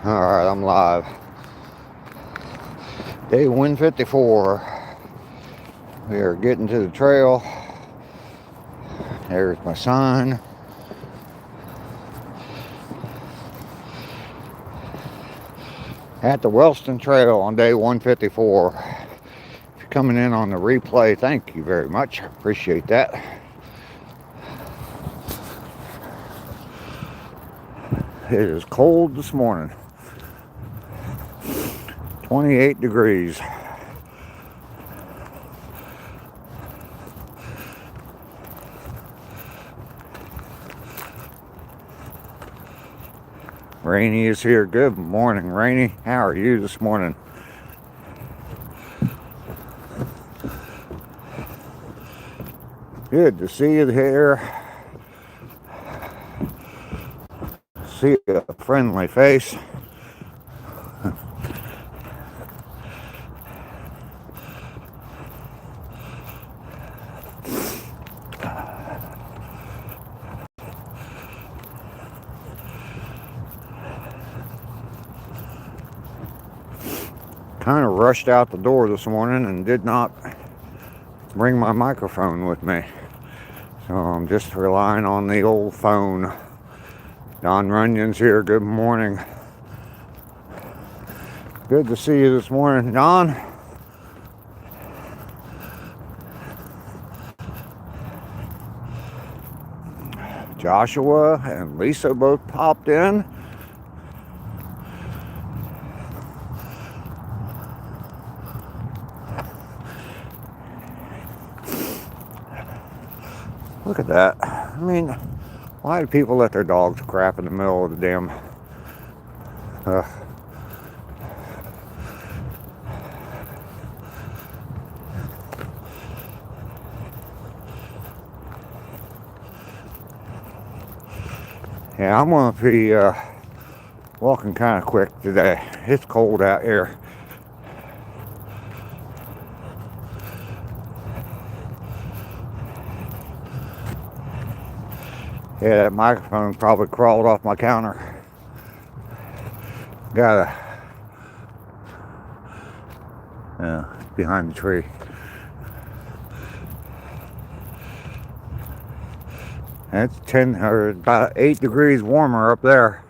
Alright, I'm live. Day 154. We are getting to the trail. There's my sign. At the Wellston Trail on day 154. If you're coming in on the replay, thank you very much. Appreciate that. It is cold this morning. 28 degrees. Rainy is here. Good morning, Rainy. How are you this morning? Good to see you here. See a friendly face. Kind of rushed out the door this morning and did not bring my microphone with me. So I'm just relying on the old phone. Don Runyon's here. Good morning. Good to see you this morning, Don. Joshua and Lisa both popped in. Look at that. I mean, why do people let their dogs crap in the middle of the damn... Yeah, I'm going to be walking kind of quick today. It's cold out here. Yeah, that microphone probably crawled off my counter. Got behind the tree. It's 10 or about 8 degrees warmer up there.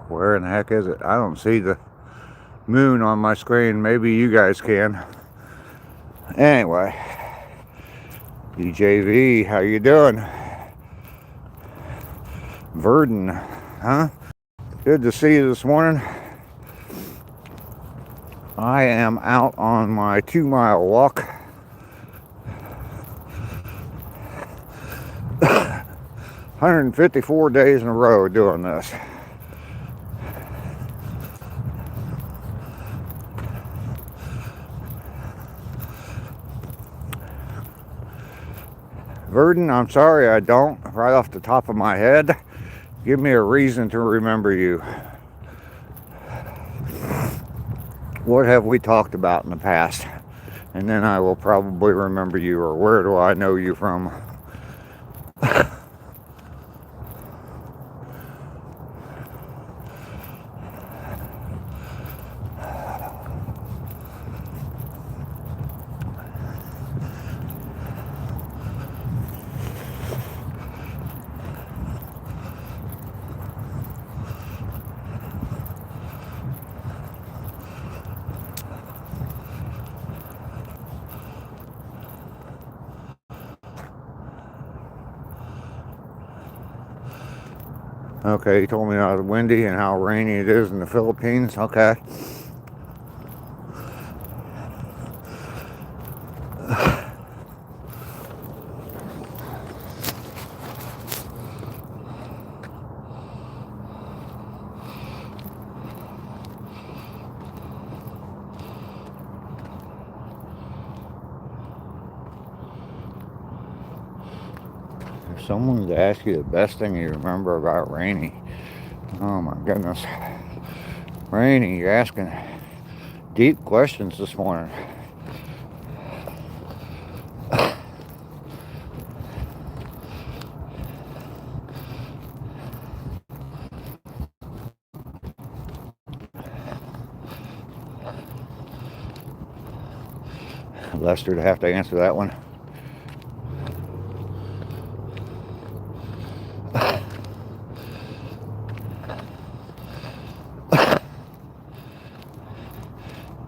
Where in the heck is it? I don't see the moon on my screen. Maybe you guys can. Anyway, DJV, how you doing? Verdon, huh? Good to see you this morning. I am out on my 2-mile walk. 154 days in a row doing this. Verdon, I'm sorry I don't, right off the top of my head. Give me a reason to remember you. What have we talked about in the past? And then I will probably remember you, or where do I know you from? Okay, you told me how windy and how rainy it is in the Philippines. Okay. If someone to ask you the best thing you remember about Rainy, oh my goodness. Rainy, you're asking deep questions this morning. Lester to have to answer that one.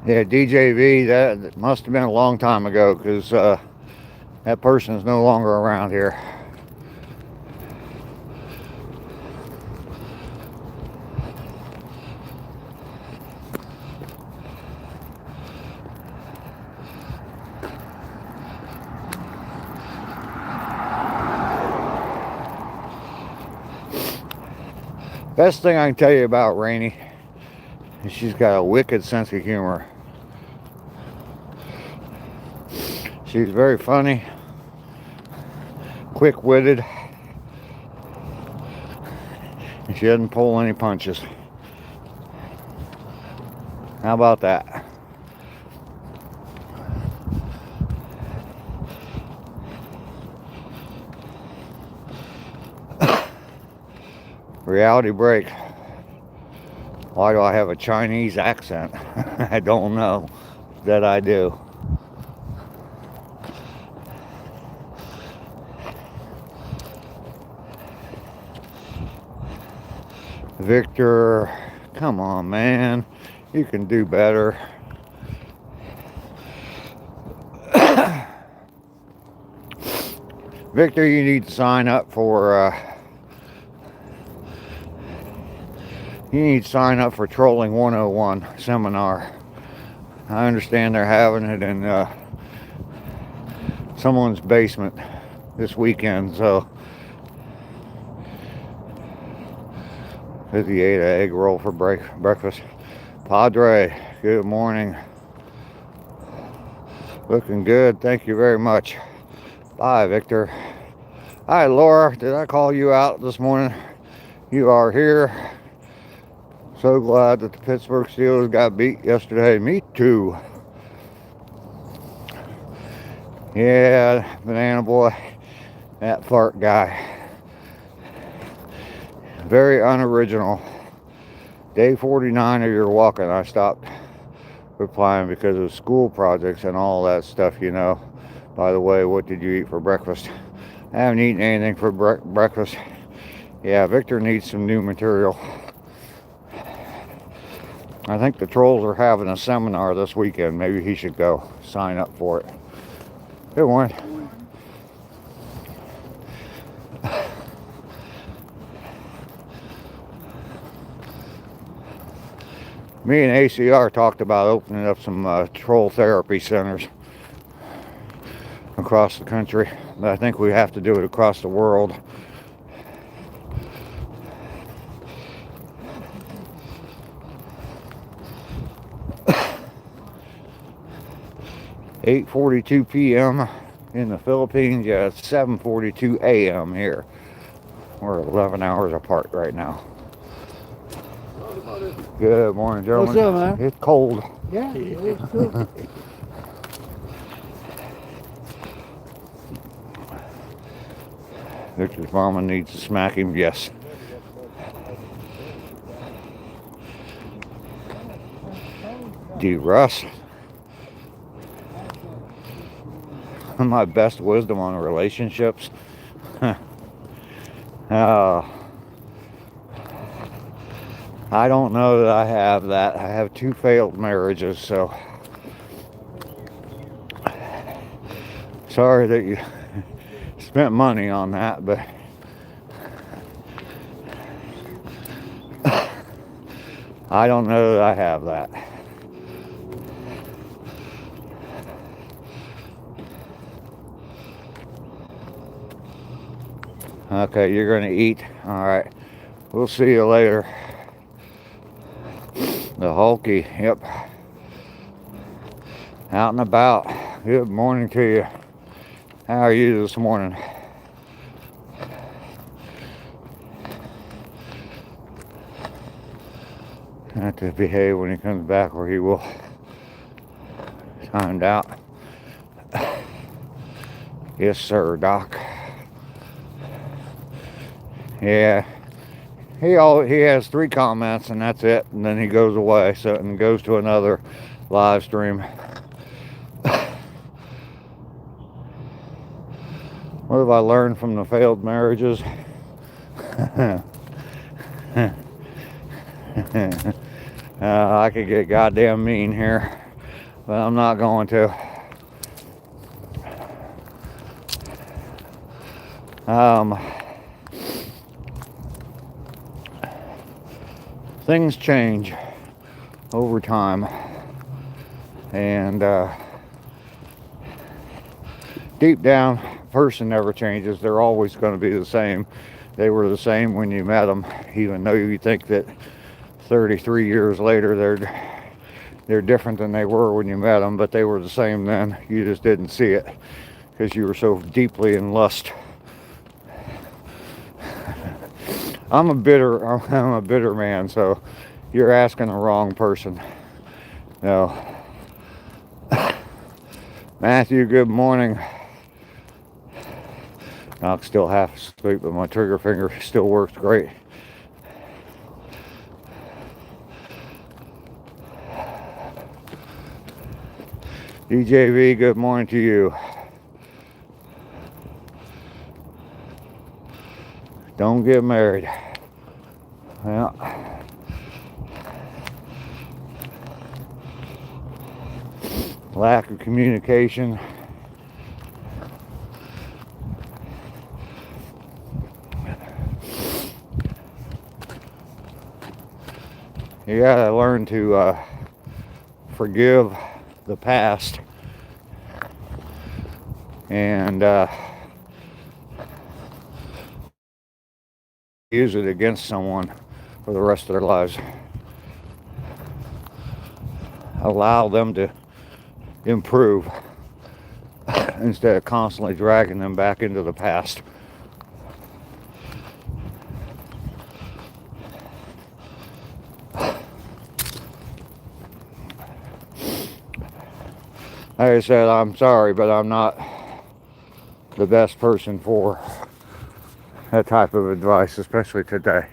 Yeah, DJV, that must have been a long time ago, because that person is no longer around here. Best thing I can tell you about Rainey is she's got a wicked sense of humor. She's very funny, quick-witted, and she doesn't pull any punches. How about that? Reality break. Why do I have a Chinese accent? I don't know that I do. Victor, come on, man. You can do better. Victor, you need to sign up for Trolling 101 seminar. I understand they're having it in someone's basement this weekend, so 58 egg roll for breakfast. Padre, good morning. Looking good, thank you very much. Bye, Victor. Hi, Laura, did I call you out this morning? You are here. So glad that the Pittsburgh Steelers got beat yesterday. Me too. Yeah, Banana Boy, that fart guy. Very unoriginal. Day 49 of your walking, I stopped replying because of school projects and all that stuff, you know. By the way, what did you eat for breakfast? I haven't eaten anything for breakfast. Yeah, Victor needs some new material. I think the trolls are having a seminar this weekend. Maybe he should go sign up for it. Good morning. Me and ACR talked about opening up some troll therapy centers across the country, but I think we have to do it across the world. (8:42 p.m. in the Philippines. Yeah, it's 7:42 a.m. here. We're 11 hours apart right now. Good morning, gentlemen. What's up, man? It's cold. Yeah, it's good. Victor's mama needs to smack him. Yes. D. Russ. My best wisdom on relationships. I don't know that I have that. I have 2 failed marriages, so sorry that you spent money on that, but I don't know that I have that. Okay, you're gonna eat. All right, we'll see you later. The Hulky, yep. Out and about. Good morning to you. How are you this morning? Have to behave when he comes back, or he will. Timed out. Yes, sir, Doc. Yeah. He has 3 comments and that's it, and then he goes away, so and goes to another live stream. What have I learned from the failed marriages? I could get goddamn mean here, but I'm not going to. Things change over time, and deep down, a person never changes. They're always going to be the same. They were the same when you met them, even though you think that 33 years later they're different than they were when you met them, but they were the same then. You just didn't see it because you were so deeply in lust. I'm a bitter man, so you're asking the wrong person. No. Matthew, good morning. I'm still half asleep, but my trigger finger still works great. DJV, good morning to you. Don't get married. Yeah. Lack of communication. You gotta learn to forgive the past and use it against someone for the rest of their lives. Allow them to improve instead of constantly dragging them back into the past. Like I said, I'm sorry, but I'm not the best person for that type of advice, especially today.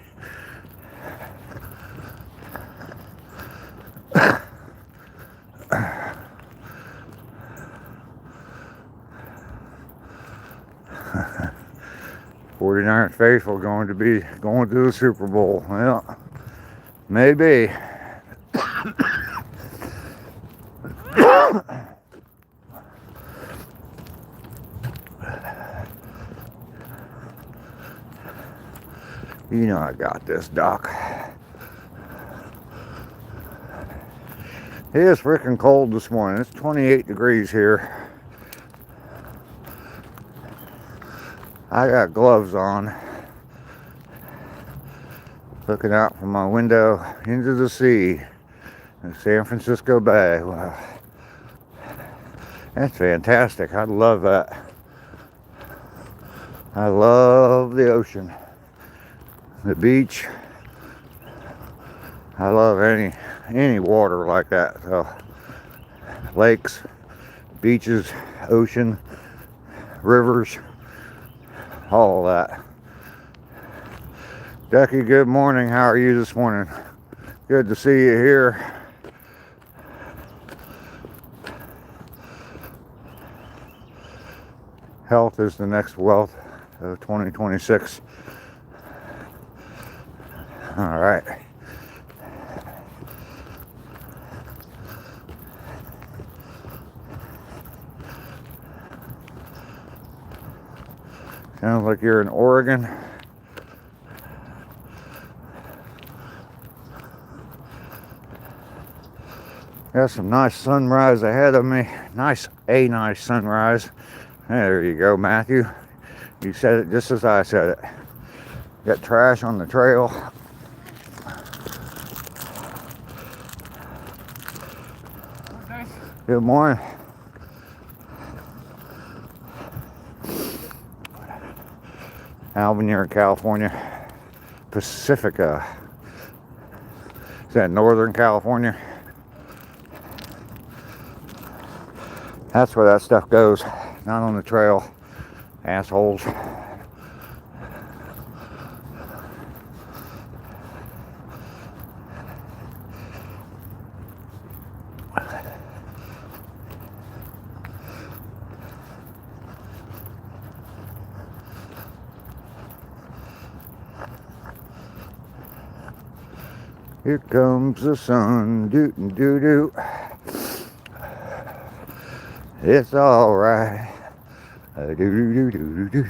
'49ers faithful going to be going to the Super Bowl. Well, maybe. You know I got this, Doc. It is freaking cold this morning. It's 28 degrees here. I got gloves on. Looking out from my window into the sea in San Francisco Bay. Wow. That's fantastic. I love that. I love the ocean. The beach. I love any water like that. So lakes, beaches, ocean, rivers, all of that. Ducky, good morning. How are you this morning? Good to see you here. Health is the next wealth of 2026. All right. Sounds like you're in Oregon. Got some nice sunrise ahead of me. Nice sunrise. There you go, Matthew. You said it just as I said it. Got trash on the trail. Good morning. Albuquerque, California. Pacifica. Is that Northern California? That's where that stuff goes. Not on the trail. Assholes. Here comes the sun, doot and doo doo. It's alright. Do do do do do.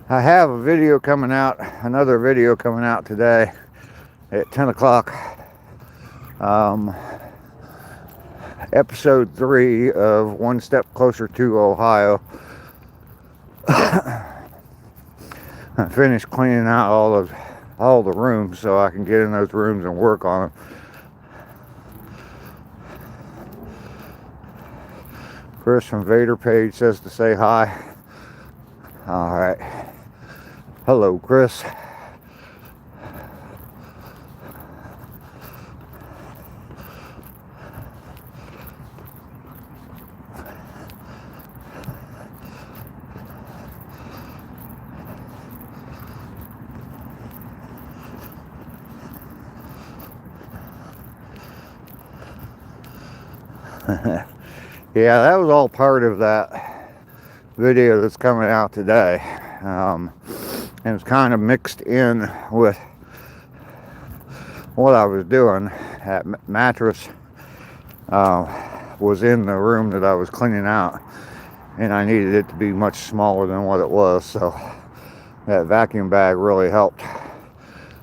I have a video coming out, another video coming out today at 10 o'clock. Episode 3 of One Step Closer to Ohio. I finished cleaning out all the rooms so I can get in those rooms and work on them. Chris from Vader Page says to say hi. All right. Hello, Chris. Yeah, that was all part of that video that's coming out today. And it's kind of mixed in with what I was doing. That mattress was in the room that I was cleaning out, and I needed it to be much smaller than what it was, so that vacuum bag really helped.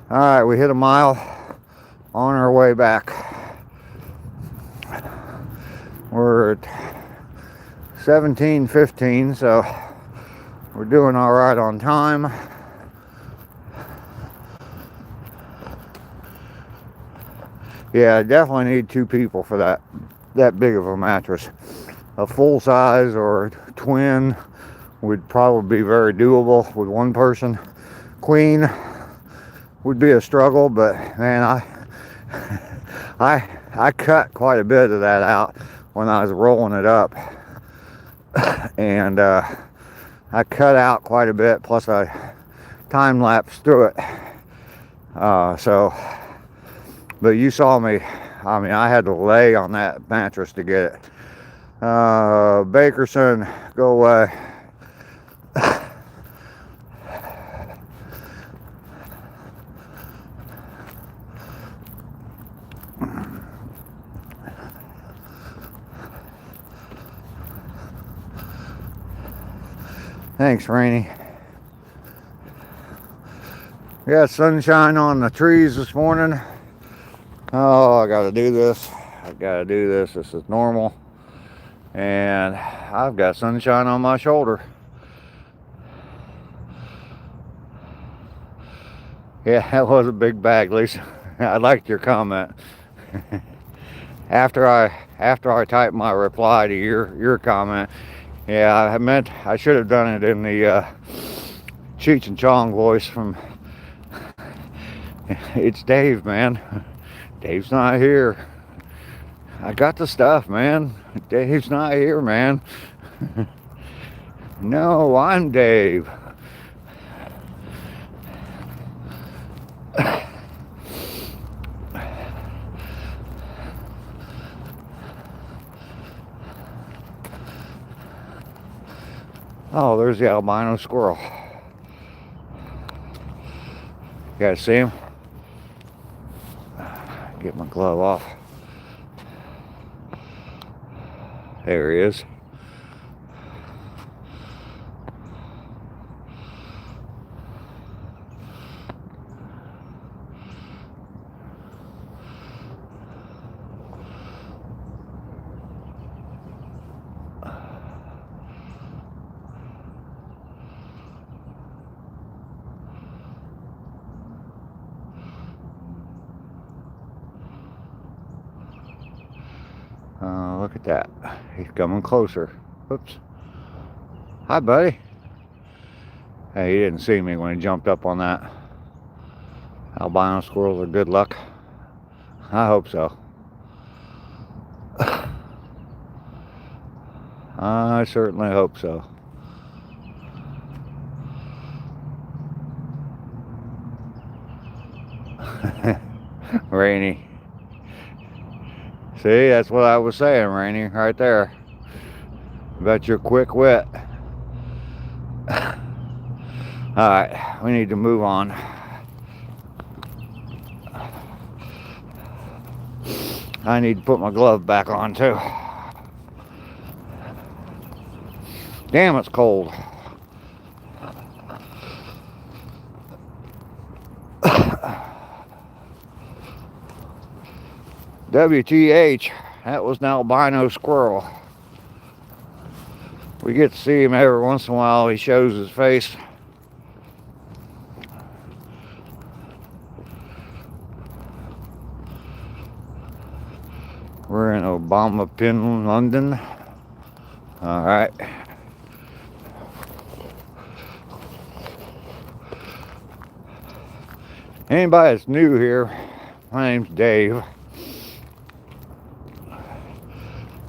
All right, we hit a mile on our way back. We're at 17:15, so we're doing all right on time. Yeah, I definitely need 2 people for that big of a mattress. A full size or twin would probably be very doable with 1 person. Queen would be a struggle, but man, I cut quite a bit of that out when I was rolling it up, and I cut out quite a bit, plus I time-lapsed through it. But you saw me, I mean, I had to lay on that mattress to get it. Bakerson, go away. Thanks, Rainey. We got sunshine on the trees this morning. Oh, I gotta do this. This is normal. And I've got sunshine on my shoulder. Yeah, that was a big bag, Lisa. I liked your comment. After I typed my reply to your comment, yeah, I should have done it in the Cheech and Chong voice from it's Dave, man. Dave's not here. I got the stuff, man. Dave's not here, man. No, I'm Dave. Oh, there's the albino squirrel. You guys see him? Get my glove off. There he is. Look at that. He's coming closer. Oops. Hi, buddy. Hey, he didn't see me when he jumped up on that. Albino squirrels are good luck. I hope so. I certainly hope so. Rainy. See, that's what I was saying, Rainy, right there. Bet you're quick wit. Alright, we need to move on. I need to put my glove back on too. Damn, it's cold. WTH, that was an albino squirrel. We get to see him every once in a while. He shows his face. We're in Obama Pin, London. All right. Anybody that's new here, my name's Dave.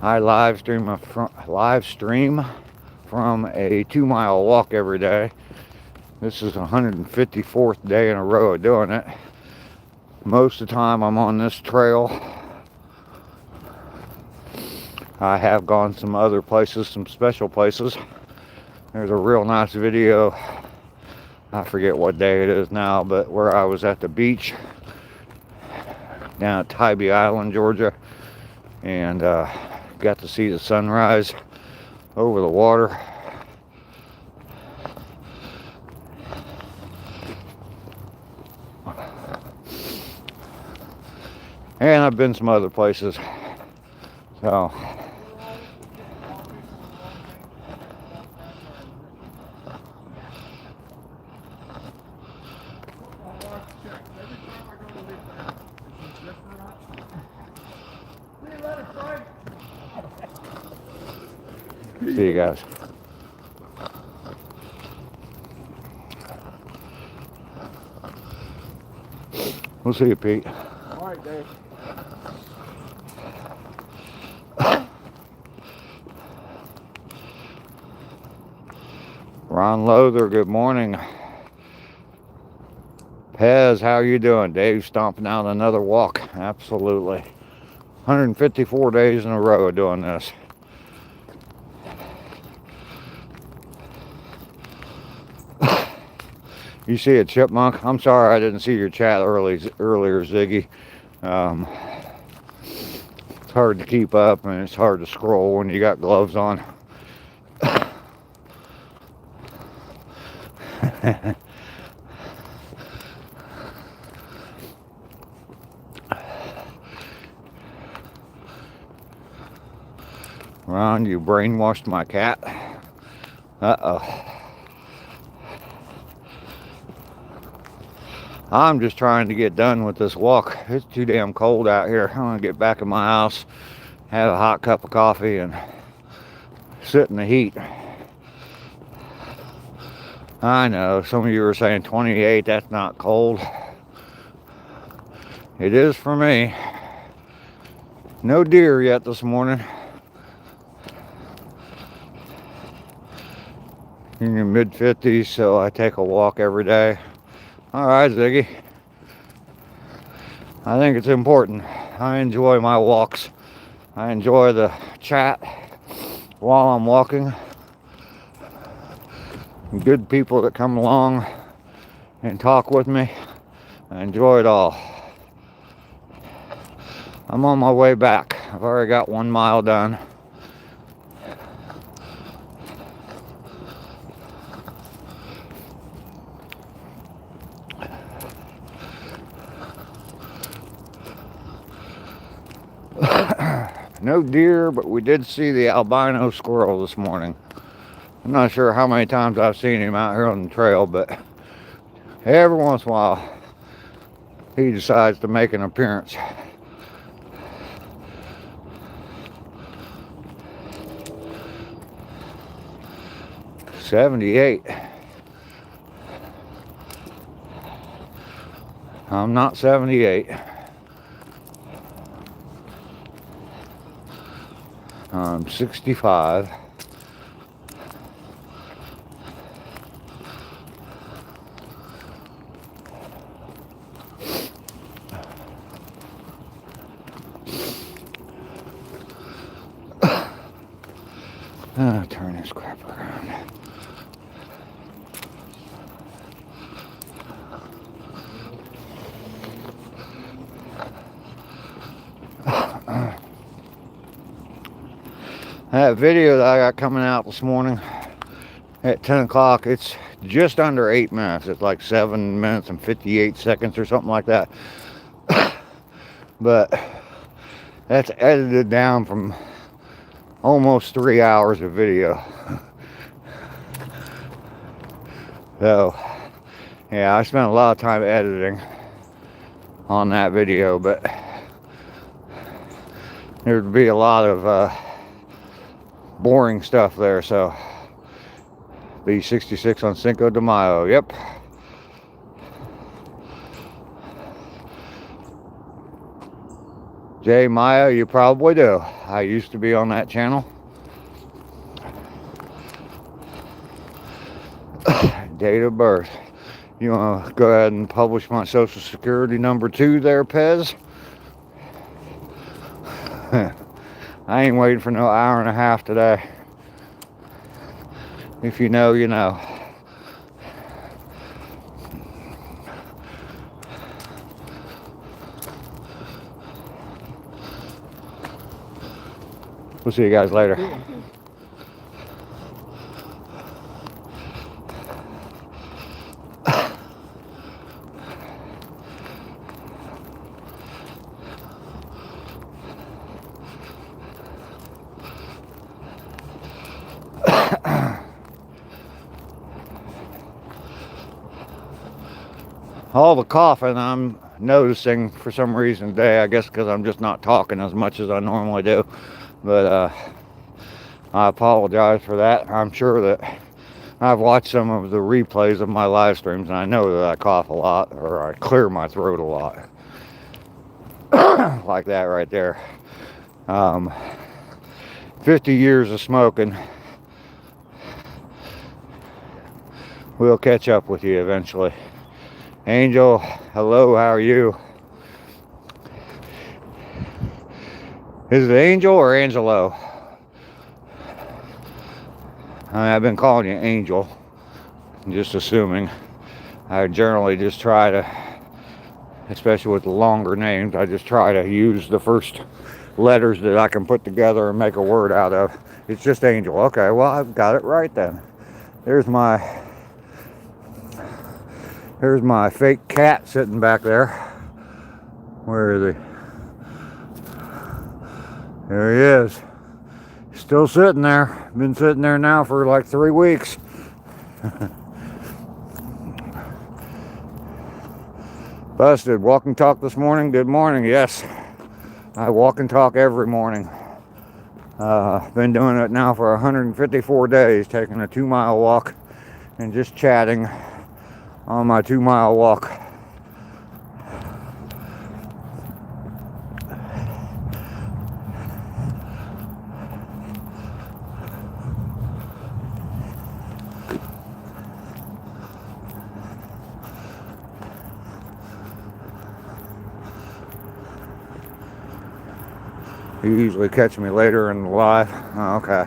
I live stream from a 2-mile walk every day. This is the 154th day in a row of doing it. Most of the time I'm on this trail. I have gone some other places, some special places. There's a real nice video, I forget what day it is now, but where I was at the beach down at Tybee Island, Georgia, and got to see the sunrise over the water. And I've been some other places. So see you guys. We'll see you, Pete. All right, Dave. Ron Lothar, good morning. Pez, how are you doing? Dave stomping out another walk. Absolutely. 154 days in a row of doing this. You see a chipmunk? I'm sorry I didn't see your chat earlier, Ziggy. It's hard to keep up and it's hard to scroll when you got gloves on. Ron, you brainwashed my cat. Uh-oh. I'm just trying to get done with this walk. It's too damn cold out here. I want to get back in my house, have a hot cup of coffee, and sit in the heat. I know, some of you are saying 28, that's not cold. It is for me. No deer yet this morning. In your mid-50s, so I take a walk every day. All right, Ziggy. I think it's important. I enjoy my walks. I enjoy the chat while I'm walking. Good people that come along and talk with me. I enjoy it all. I'm on my way back. I've already got 1 mile done. No deer, but we did see the albino squirrel this morning. I'm not sure how many times I've seen him out here on the trail, but every once in a while he decides to make an appearance. $78. I'm not 78. I'm 65. Turn this crap around. That video that I got coming out this morning at 10 o'clock, it's just under 8 minutes. It's like 7 minutes and 58 seconds or something like that. But that's edited down from almost 3 hours of video. So, yeah, I spent a lot of time editing on that video, but there'd be a lot of boring stuff there, so B66 on Cinco de Mayo, yep. Jay Maya, you probably do. I used to be on that channel. Date of birth. You want to go ahead and publish my social security number too there, Pez? I ain't waiting for no hour and a half today. If you know, you know. We'll see you guys later. All the coughing I'm noticing for some reason today, I guess because I'm just not talking as much as I normally do. But I apologize for that. I'm sure that I've watched some of the replays of my live streams, and I know that I cough a lot, or I clear my throat a lot. Like that right there. 50 years of smoking will catch up with you eventually. Angel, hello, how are you? Is it Angel or Angelo? I've been calling you Angel. I'm just assuming. I generally just try to, especially with the longer names, I just try to use the first letters that I can put together and make a word out of. It's just Angel. Okay, well, I've got it right then. There's my fake cat sitting back there. Where is he? There he is. Still sitting there. Been sitting there now for like 3 weeks. Busted. Walk and talk this morning. Good morning. Yes. I walk and talk every morning. Been doing it now for 154 days, taking a 2-mile walk and just chatting on my 2-mile walk. You usually catch me later in the live. Oh, okay.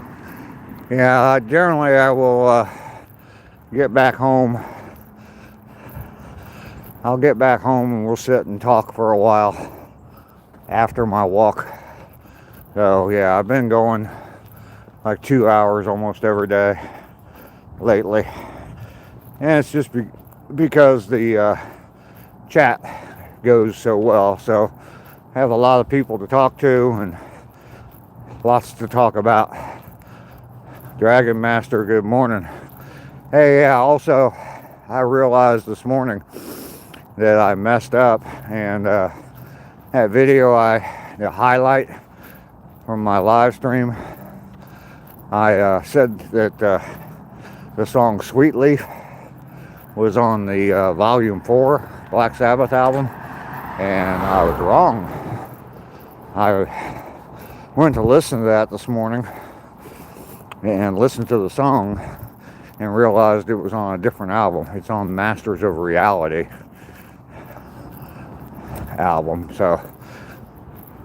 Yeah, generally I will get back home. I'll get back home and we'll sit and talk for a while after my walk. So yeah, I've been going like 2 hours almost every day lately. And it's just because the chat goes so well. So I have a lot of people to talk to and lots to talk about. Dragon Master, good morning. Hey, yeah, also I realized this morning that I messed up, and that video, the highlight from my live stream, I said that the song Sweet Leaf was on the Volume 4 Black Sabbath album, and I was wrong. I went to listen to that this morning and listened to the song and realized it was on a different album. It's on Masters of Reality album. So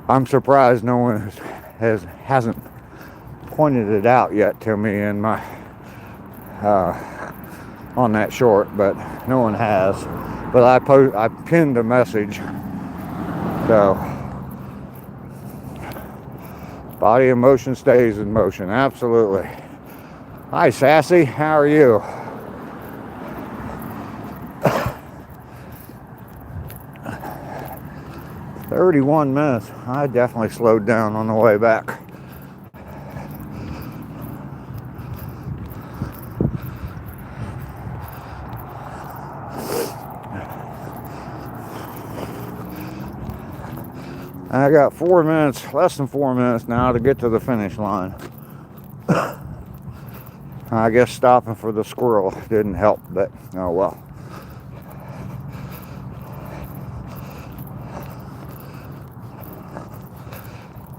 I'm surprised no one hasn't pointed it out yet to me in my on that short, but no one has. But I pinned a message. So body in motion stays in motion. Absolutely. Hi, Sassy. How are you? $31. I definitely slowed down on the way back. I got 4 minutes, less than 4 minutes now to get to the finish line. I guess stopping for the squirrel didn't help, but oh well.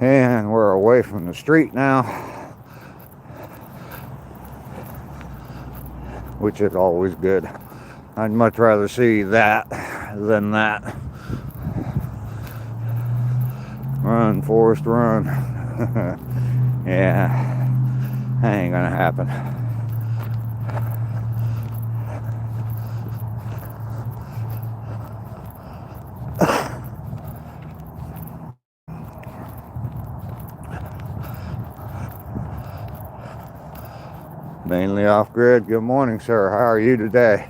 And we're away from the street now, which is always good. I'd much rather see that than that. Run, Forrest, run. Yeah, that ain't gonna happen. Mainly off grid. Good morning, sir. How are you today?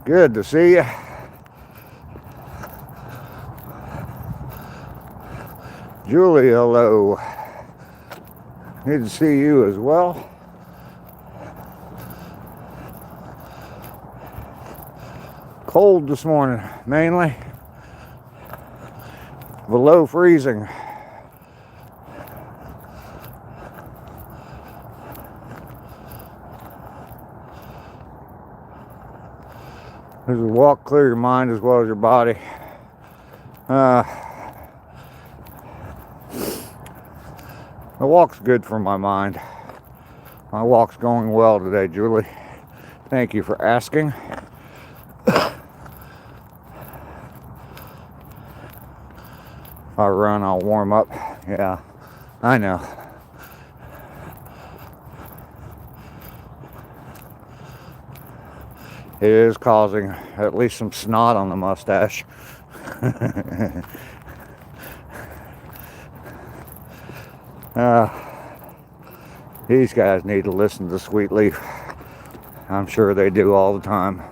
Good to see you. Julie, hello. Good to see you as well. Cold this morning, mainly. Below freezing. This is walk, clear your mind as well as your body. The walk's good for my mind. My walk's going well today, Julie. Thank you for asking. If I run, I'll warm up. Yeah, I know. It is causing at least some snot on the mustache. These guys need to listen to Sweet Leaf. I'm sure they do all the time.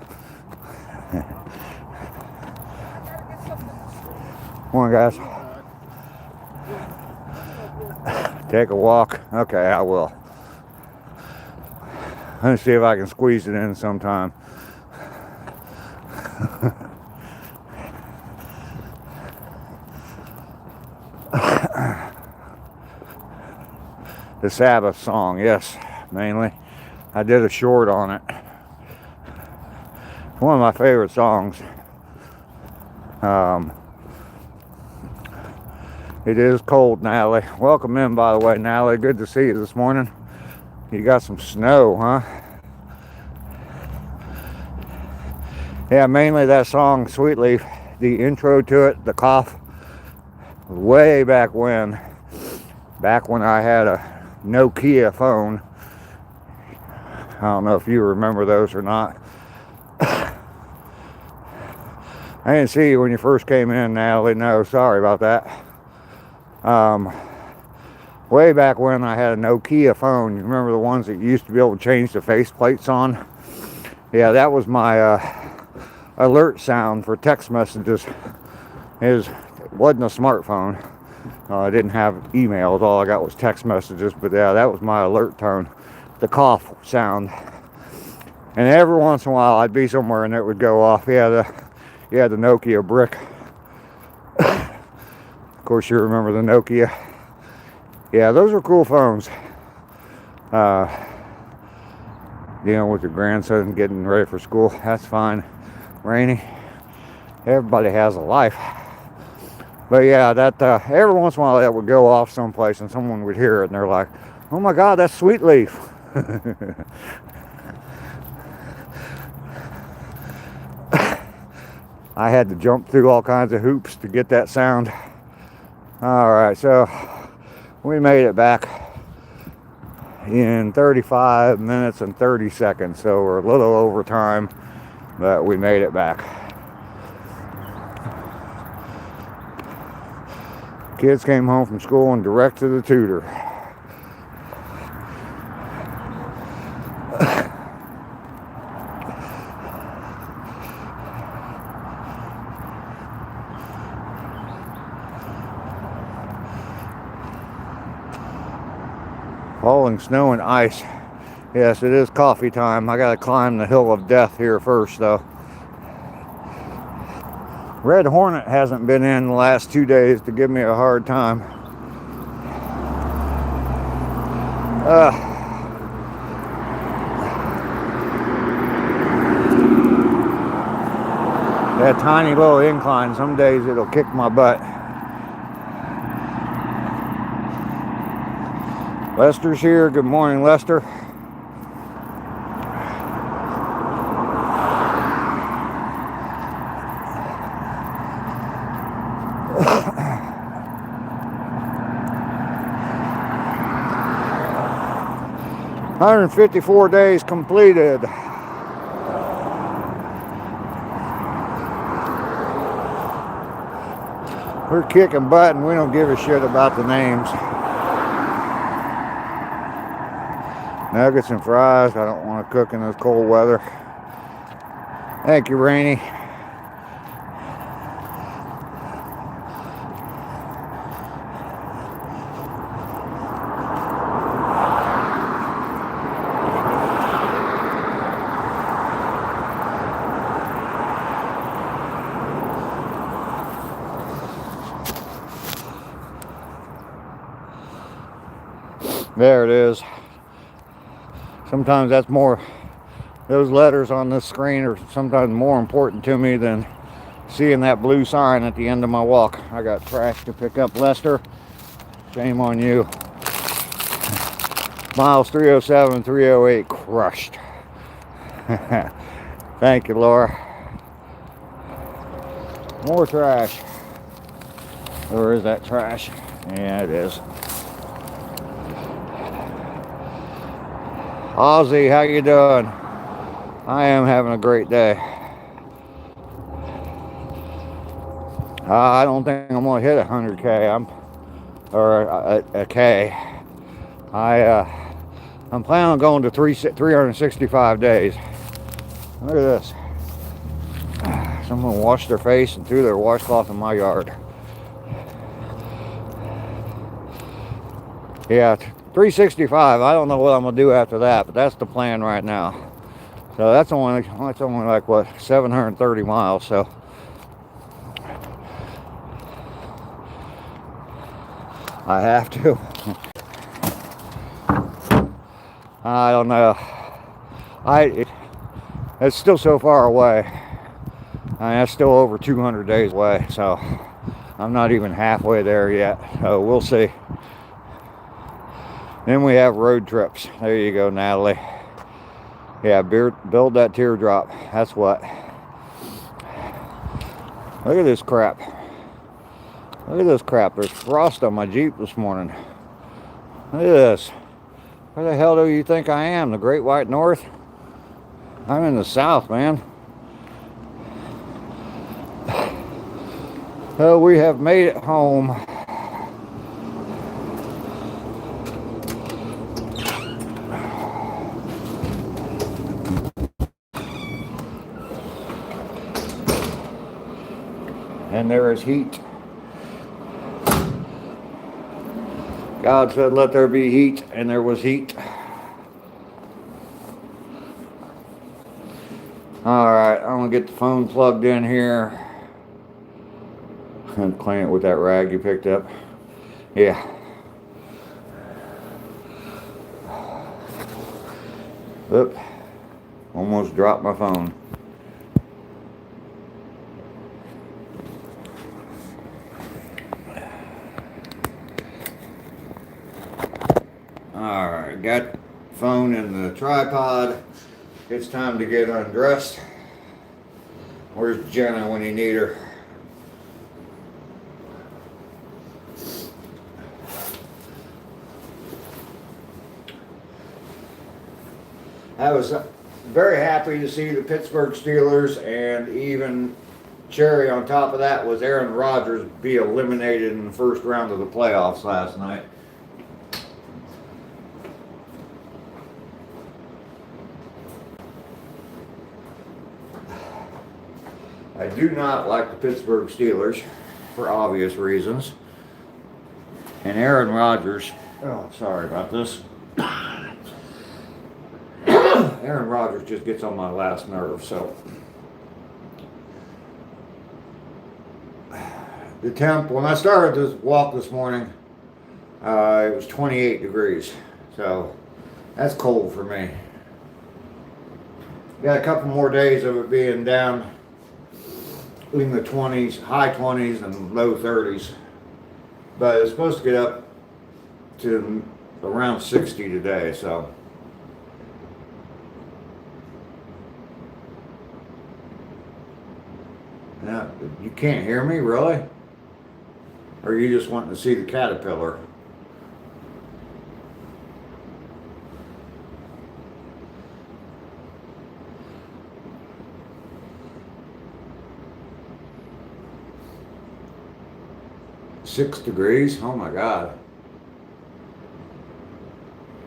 Come on, guys. Take a walk. Okay, I will. Let me see if I can squeeze it in sometime. The Sabbath song, yes, mainly. I did a short on it. One of my favorite songs. It is cold, Natalie. Welcome in, by the way, Natalie. Good to see you this morning. You got some snow, huh? Yeah, mainly that song, Sweet Leaf. The intro to it, the cough, way back when I had a Nokia phone. I don't know if you remember those or not. I didn't see you when you first came in, Natalie. No, sorry about that. Way back when I had a Nokia phone. You remember the ones that you used to be able to change the face plates on? Yeah, that was my alert sound for text messages. It wasn't a smartphone. I didn't have emails. All I got was text messages. But yeah, that was my alert tone. The cough sound. And every once in a while I'd be somewhere and it would go off. Yeah, the Nokia brick. Of course you remember the Nokia. Yeah, those were cool phones. Dealing with your grandson getting ready for school. That's fine. Rainy. Everybody has a life. But yeah, that every once in a while that would go off someplace and someone would hear it and they're like, oh my God, that's Sweet Leaf. I had to jump through all kinds of hoops to get that sound. All right, so we made it back. in 35 minutes and 30 seconds. So we're a little over time, but we made it back. Kids came home from school and direct to the tutor. Falling snow and ice. Yes, it is coffee time. I gotta climb the hill of death here first, though. Red Hornet hasn't been in the last 2 days to give me a hard time. That tiny little incline, some days it'll kick my butt. Lester's here. Good morning, Lester. $154 days completed. We're kicking butt and we don't give a shit about the names. Nuggets and fries. I don't want to cook in this cold weather. Thank you, Rainey. There it is. Sometimes that's more, those letters on this screen are sometimes more important to me than seeing that blue sign at the end of my walk. I got trash to pick up, Lester. Shame on you. Miles 307, 308 crushed. Thank you, Laura. More trash. Where is that trash? Yeah, it is. Ozzy, how you doing? I am having a great day. I don't think I'm gonna hit 100K. Or a K. I'm planning on going to 365 days. Look at this. Someone washed their face and threw their washcloth in my yard. Yeah, 365. I don't know what I'm gonna do after that, but that's the plan right now. So that's only like what, 730 miles. So I have to. I don't know. It's still so far away. I mean, that's still over 200 days away. So I'm not even halfway there yet. So we'll see. Then we have road trips. There you go, Natalie. Yeah, build that teardrop. That's what. Look at this crap. Look at this crap. There's frost on my Jeep this morning. Look at this. Where the hell do you think I am? The Great White North? I'm in the South, man. So we have made it home. And there is heat. God said, let there be heat, and there was heat. Alright, I'm going to get the phone plugged in here. And clean it with that rag you picked up. Yeah. Oop. Almost dropped my phone. Alright, got the phone in the tripod. It's time to get undressed. Where's Jenna when you need her? I was very happy to see the Pittsburgh Steelers, and even cherry on top of that was Aaron Rodgers be eliminated in the first round of the playoffs last night. I do not like the Pittsburgh Steelers for obvious reasons. And Aaron Rodgers, oh, sorry about this. Aaron Rodgers just gets on my last nerve, so. The temp, when I started this walk this morning, it was 28 degrees. So that's cold for me. Got a couple more days of it being down in the 20s, high 20s and low 30s. But it's supposed to get up to around 60 today, so. Now, you can't hear me, really? Or are you just wanting to see the caterpillar? Six degrees? Oh my God.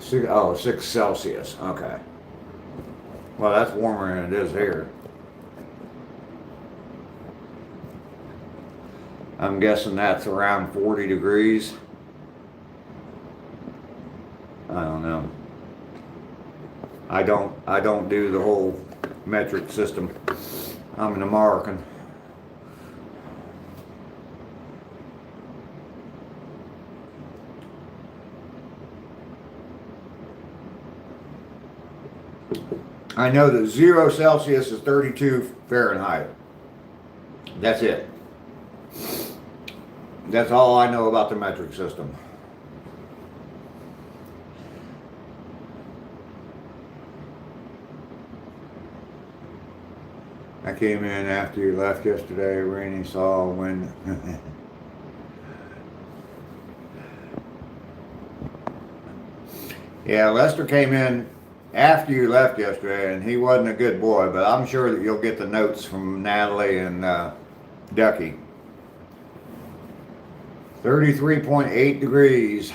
6 Celsius. Okay. Well, that's warmer than it is here. I'm guessing that's around 40 degrees. I don't know. I don't do the whole metric system. I'm an American. I know that 0 Celsius is 32 Fahrenheit. That's it. That's all I know about the metric system. I came in after you left yesterday, rainy, saw, wind. Yeah, Lester came in after you left yesterday, and he wasn't a good boy, but I'm sure that you'll get the notes from Natalie and Ducky. 33.8 degrees.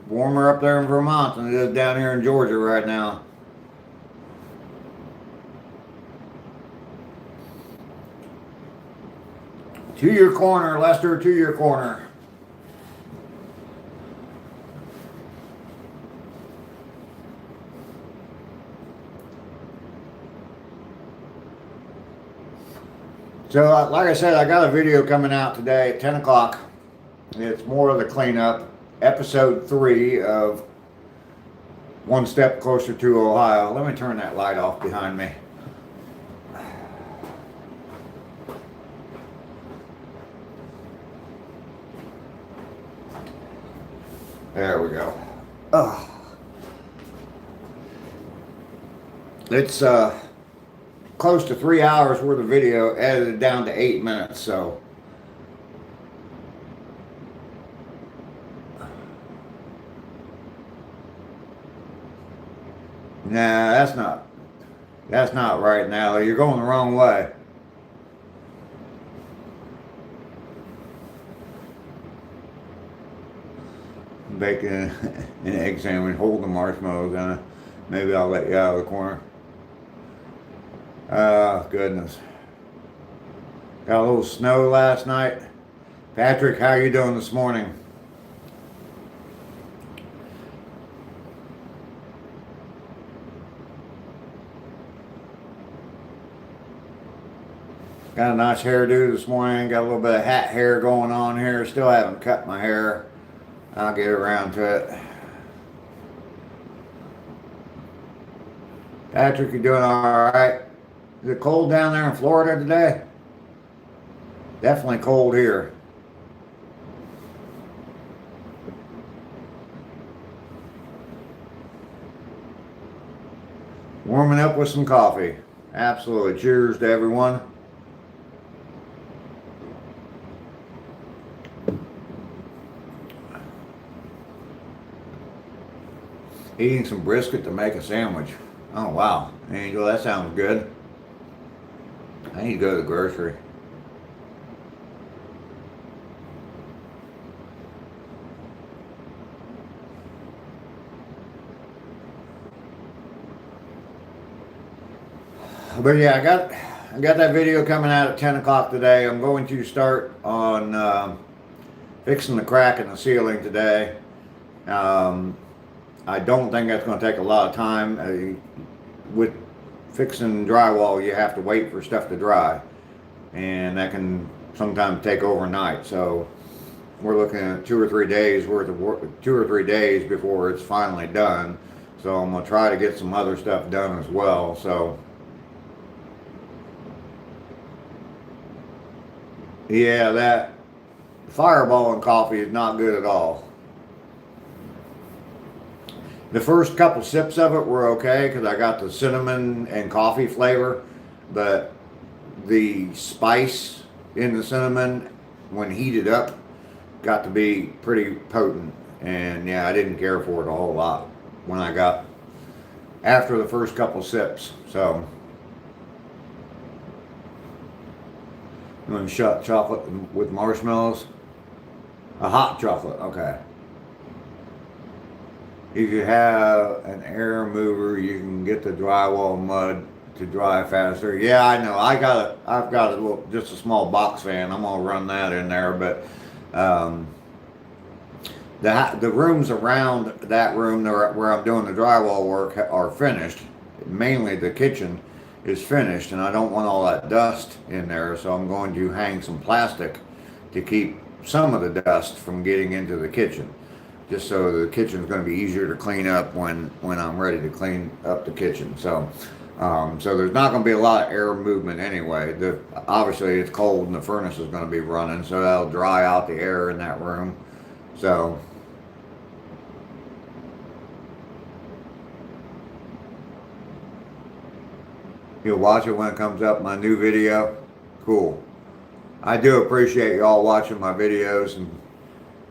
Warmer up there in Vermont than it is down here in Georgia right now. To your corner, Lester, to your corner. So, like I said, I got a video coming out today at 10 o'clock. It's more of the cleanup. Episode 3 of One Step Closer to Ohio. Let me turn that light off behind me. There we go. Oh. It's close to 3 hours worth of video, edited down to 8 minutes, so. Nah, that's not right, Natalie. You're going the wrong way. Bacon an egg sandwich, hold the marshmallows in it. Maybe I'll let you out of the corner. Oh, goodness. Got a little snow last night. Patrick, how you doing this morning? Got a nice hairdo this morning. Got a little bit of hat hair going on here. Still haven't cut my hair. I'll get around to it. Patrick, you doing all right? Is it cold down there in Florida today? Definitely cold here. Warming up with some coffee. Absolutely. Cheers to everyone. Eating some brisket to make a sandwich. Oh, wow. Angel, that sounds good. I need to go to the grocery. But yeah, I got that video coming out at 10 o'clock today. I'm going to start on fixing the crack in the ceiling today. Um, I don't think that's going to take a lot of time. With fixing drywall, you have to wait for stuff to dry, and that can sometimes take overnight. So we're looking at 2 or 3 days worth of work, 2 or 3 days before it's finally done. So I'm gonna try to get some other stuff done as well. So yeah, that fireball and coffee is not good at all. The first couple sips of it were okay because I got the cinnamon and coffee flavor, but the spice in the cinnamon, when heated up, got to be pretty potent. And yeah, I didn't care for it a whole lot when I got after the first couple sips. So you want to shot chocolate with marshmallows? A hot chocolate, okay. If you have an air mover, you can get the drywall mud to dry faster. Yeah, I know. I've got a little, just a small box fan. I'm gonna run that in there, but um, the rooms around that room where I'm doing the drywall work are finished. Mainly the kitchen is finished, and I don't want all that dust in there, so I'm going to hang some plastic to keep some of the dust from getting into the kitchen, just so the kitchen's going to be easier to clean up when I'm ready to clean up the kitchen. So there's not going to be a lot of air movement anyway. Obviously it's cold and the furnace is going to be running, so that'll dry out the air in that room. So you'll watch it when it comes up, my new video. Cool. I do appreciate y'all watching my videos and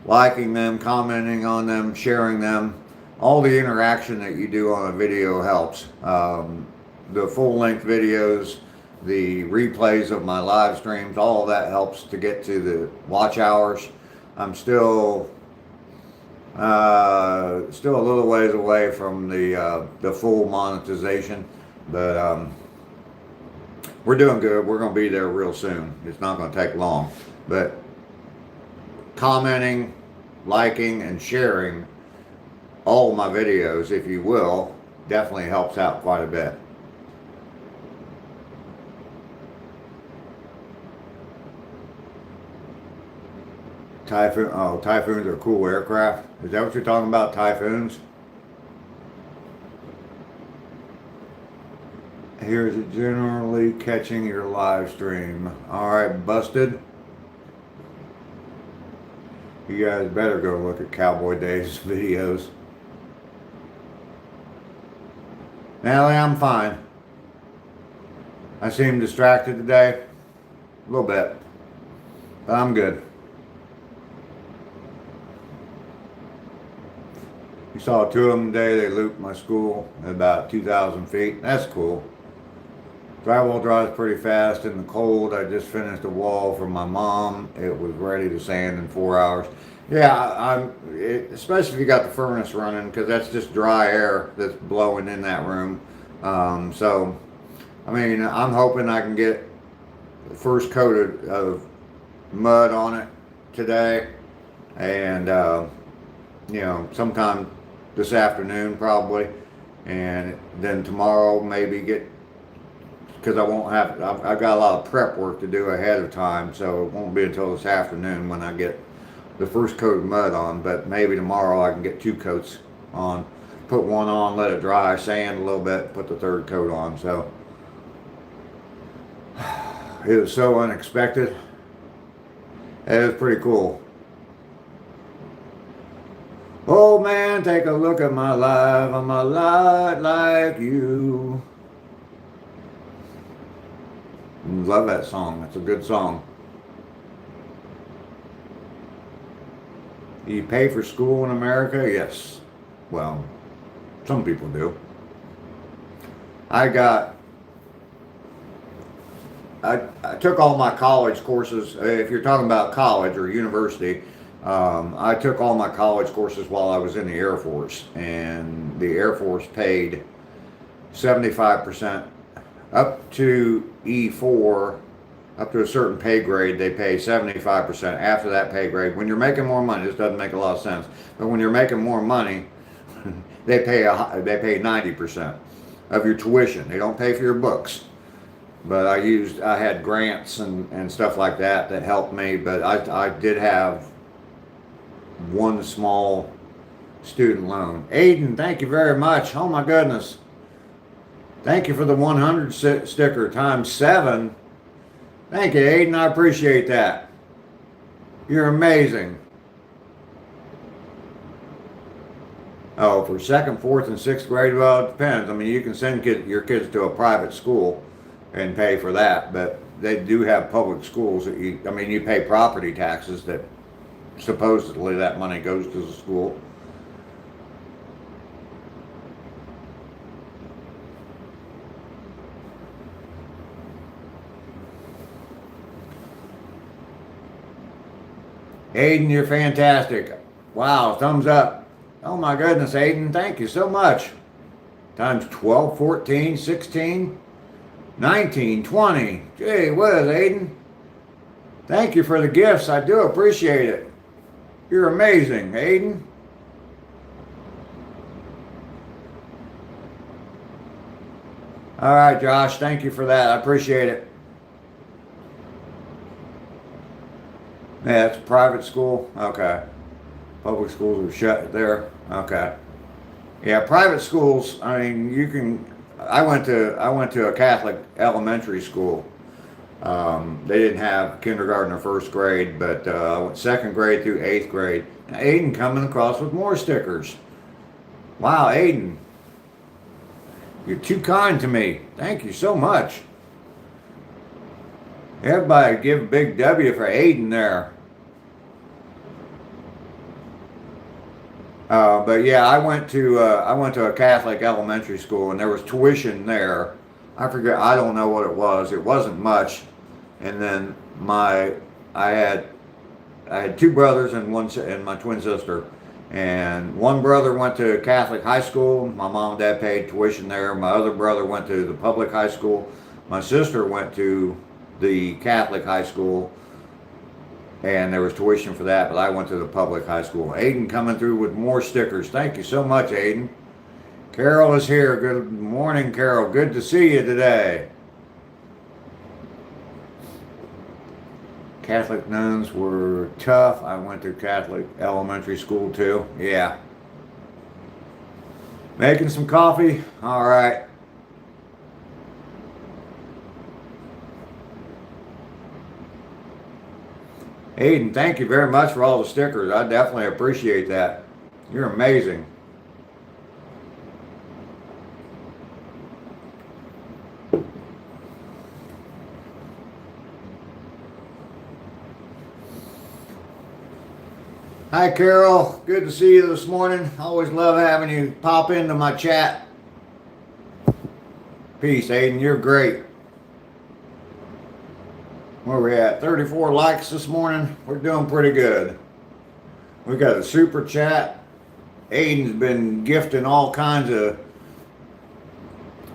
liking them, commenting on them, sharing them. All the interaction that you do on a video helps. The full-length videos, the replays of my live streams, all of that helps to get to the watch hours. I'm still a little ways away from the full monetization, but we're doing good. We're going to be there real soon. It's not going to take long, but commenting, liking, and sharing all my videos, if you will, definitely helps out quite a bit. Typhoon, oh, Typhoons are cool aircraft. Is that what you're talking about, Typhoons? Here's it generally catching your live stream. Alright, busted. You guys better go look at Cowboy Days videos. Natalie, I'm fine. I seem distracted today. A little bit. But I'm good. You saw two of them today. They looped my school at about 2,000 feet. That's cool. Drywall dries pretty fast in the cold. I just finished a wall for my mom. It was ready to sand in 4 hours. Yeah, especially if you got the furnace running, because that's just dry air that's blowing in that room. So, I mean, I'm hoping I can get the first coat of mud on it today, and sometime this afternoon probably, and then tomorrow maybe get, because I've got a lot of prep work to do ahead of time, so it won't be until this afternoon when I get the first coat of mud on. But maybe tomorrow I can get 2 coats on, put one on, let it dry, sand a little bit, put the third coat on. So it was so unexpected. It was pretty cool. Oh man, take a look at my life. I'm a lot like you. Love that song. It's a good song. Do you pay for school in America? Yes. Well, some people do. I got, I took all my college courses. If you're talking about college or university, I took all my college courses while I was in the Air Force, and the Air Force paid 75% up to E4, up to a certain pay grade. They pay 75%. After that pay grade, when you're making more money, this doesn't make a lot of sense, but when you're making more money, they pay 90% of your tuition. They don't pay for your books. But I had grants and stuff like that that helped me, but I did have one small student loan. Aiden, thank you very much. Oh my goodness. Thank you for the 100 sticker times 7. Thank you, Aiden. I appreciate that. You're amazing. Oh, for 2nd, 4th, and 6th grade, well, it depends. I mean, you can send your kids to a private school and pay for that, but they do have public schools that you pay property taxes that supposedly that money goes to the school. Aiden, you're fantastic. Wow, thumbs up. Oh my goodness, Aiden, thank you so much. Times 12, 14, 16. 19, 20. Gee whiz, Aiden. Thank you for the gifts. I do appreciate it. You're amazing, Aiden. All right, Josh. Thank you for that. I appreciate it. Yeah, it's a private school. Okay. Public schools are shut there. Okay. Yeah, private schools, I mean, you can... I went to a Catholic elementary school. They didn't have kindergarten or 1st grade, but I went 2nd grade through 8th grade. Now, Aiden coming across with more stickers. Wow, Aiden. You're too kind to me. Thank you so much. Everybody give a big W for Aiden there. But yeah, I went to a Catholic elementary school, and there was tuition there. I forget. I don't know what it was. It wasn't much. And then I had 2 brothers and my twin sister. And one brother went to Catholic high school. My mom and dad paid tuition there. My other brother went to the public high school. My sister went to the Catholic high school, and there was tuition for that, but I went to the public high school. Aiden coming through with more stickers. Thank you so much, Aiden. Carol is here. Good morning, Carol. Good to see you today. Catholic nuns were tough. I went to Catholic elementary school too. Yeah. Making some coffee? All right. Aiden, thank you very much for all the stickers. I definitely appreciate that. You're amazing. Hi, Carol. Good to see you this morning. Always love having you pop into my chat. Peace, Aiden. You're great. Where are we at? 34 likes this morning. We're doing pretty good. We got a super chat. Aiden's been gifting all kinds of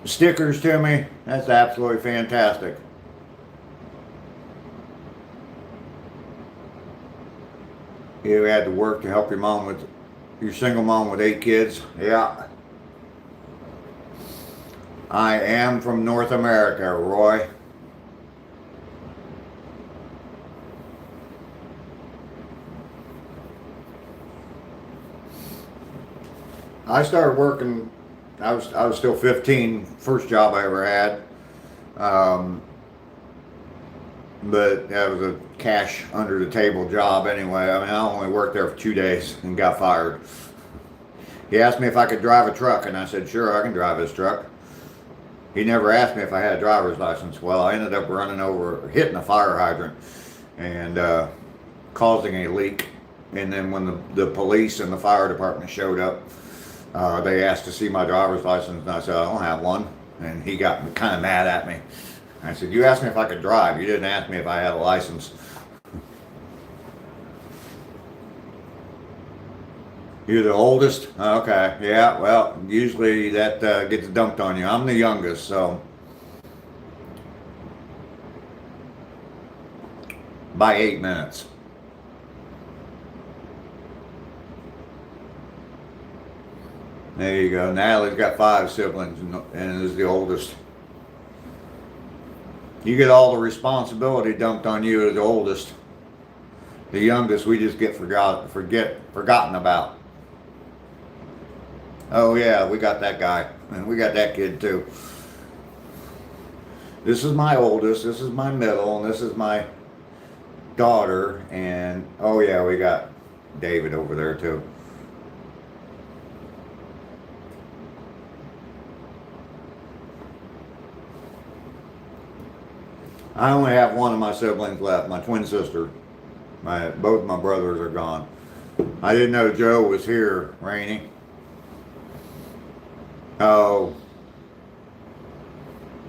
stickers to me. That's absolutely fantastic. You had to work to help your single mom with 8 kids. Yeah. I am from North America, Roy. I started working, I was still 15, first job I ever had. But that was a cash under the table job anyway. I mean, I only worked there for 2 days and got fired. He asked me if I could drive a truck, and I said, sure, I can drive this truck. He never asked me if I had a driver's license. Well, I ended up hitting a fire hydrant and causing a leak. And then when the police and the fire department showed up, they asked to see my driver's license, and I said, I don't have one. And he got kind of mad at me. I said, you asked me if I could drive. You didn't ask me if I had a license. You're the oldest? Okay, yeah, well, usually that gets dumped on you. I'm the youngest, so. By 8 minutes. There you go. Natalie's got 5 siblings and is the oldest. You get all the responsibility dumped on you as the oldest. The youngest, we just get forgotten about. Oh yeah, we got that guy, and we got that kid too. This is my oldest, this is my middle, and this is my daughter, and oh yeah, we got David over there too. I only have one of my siblings left, my twin sister. Both my brothers are gone. I didn't know Joe was here, Rainey. Oh.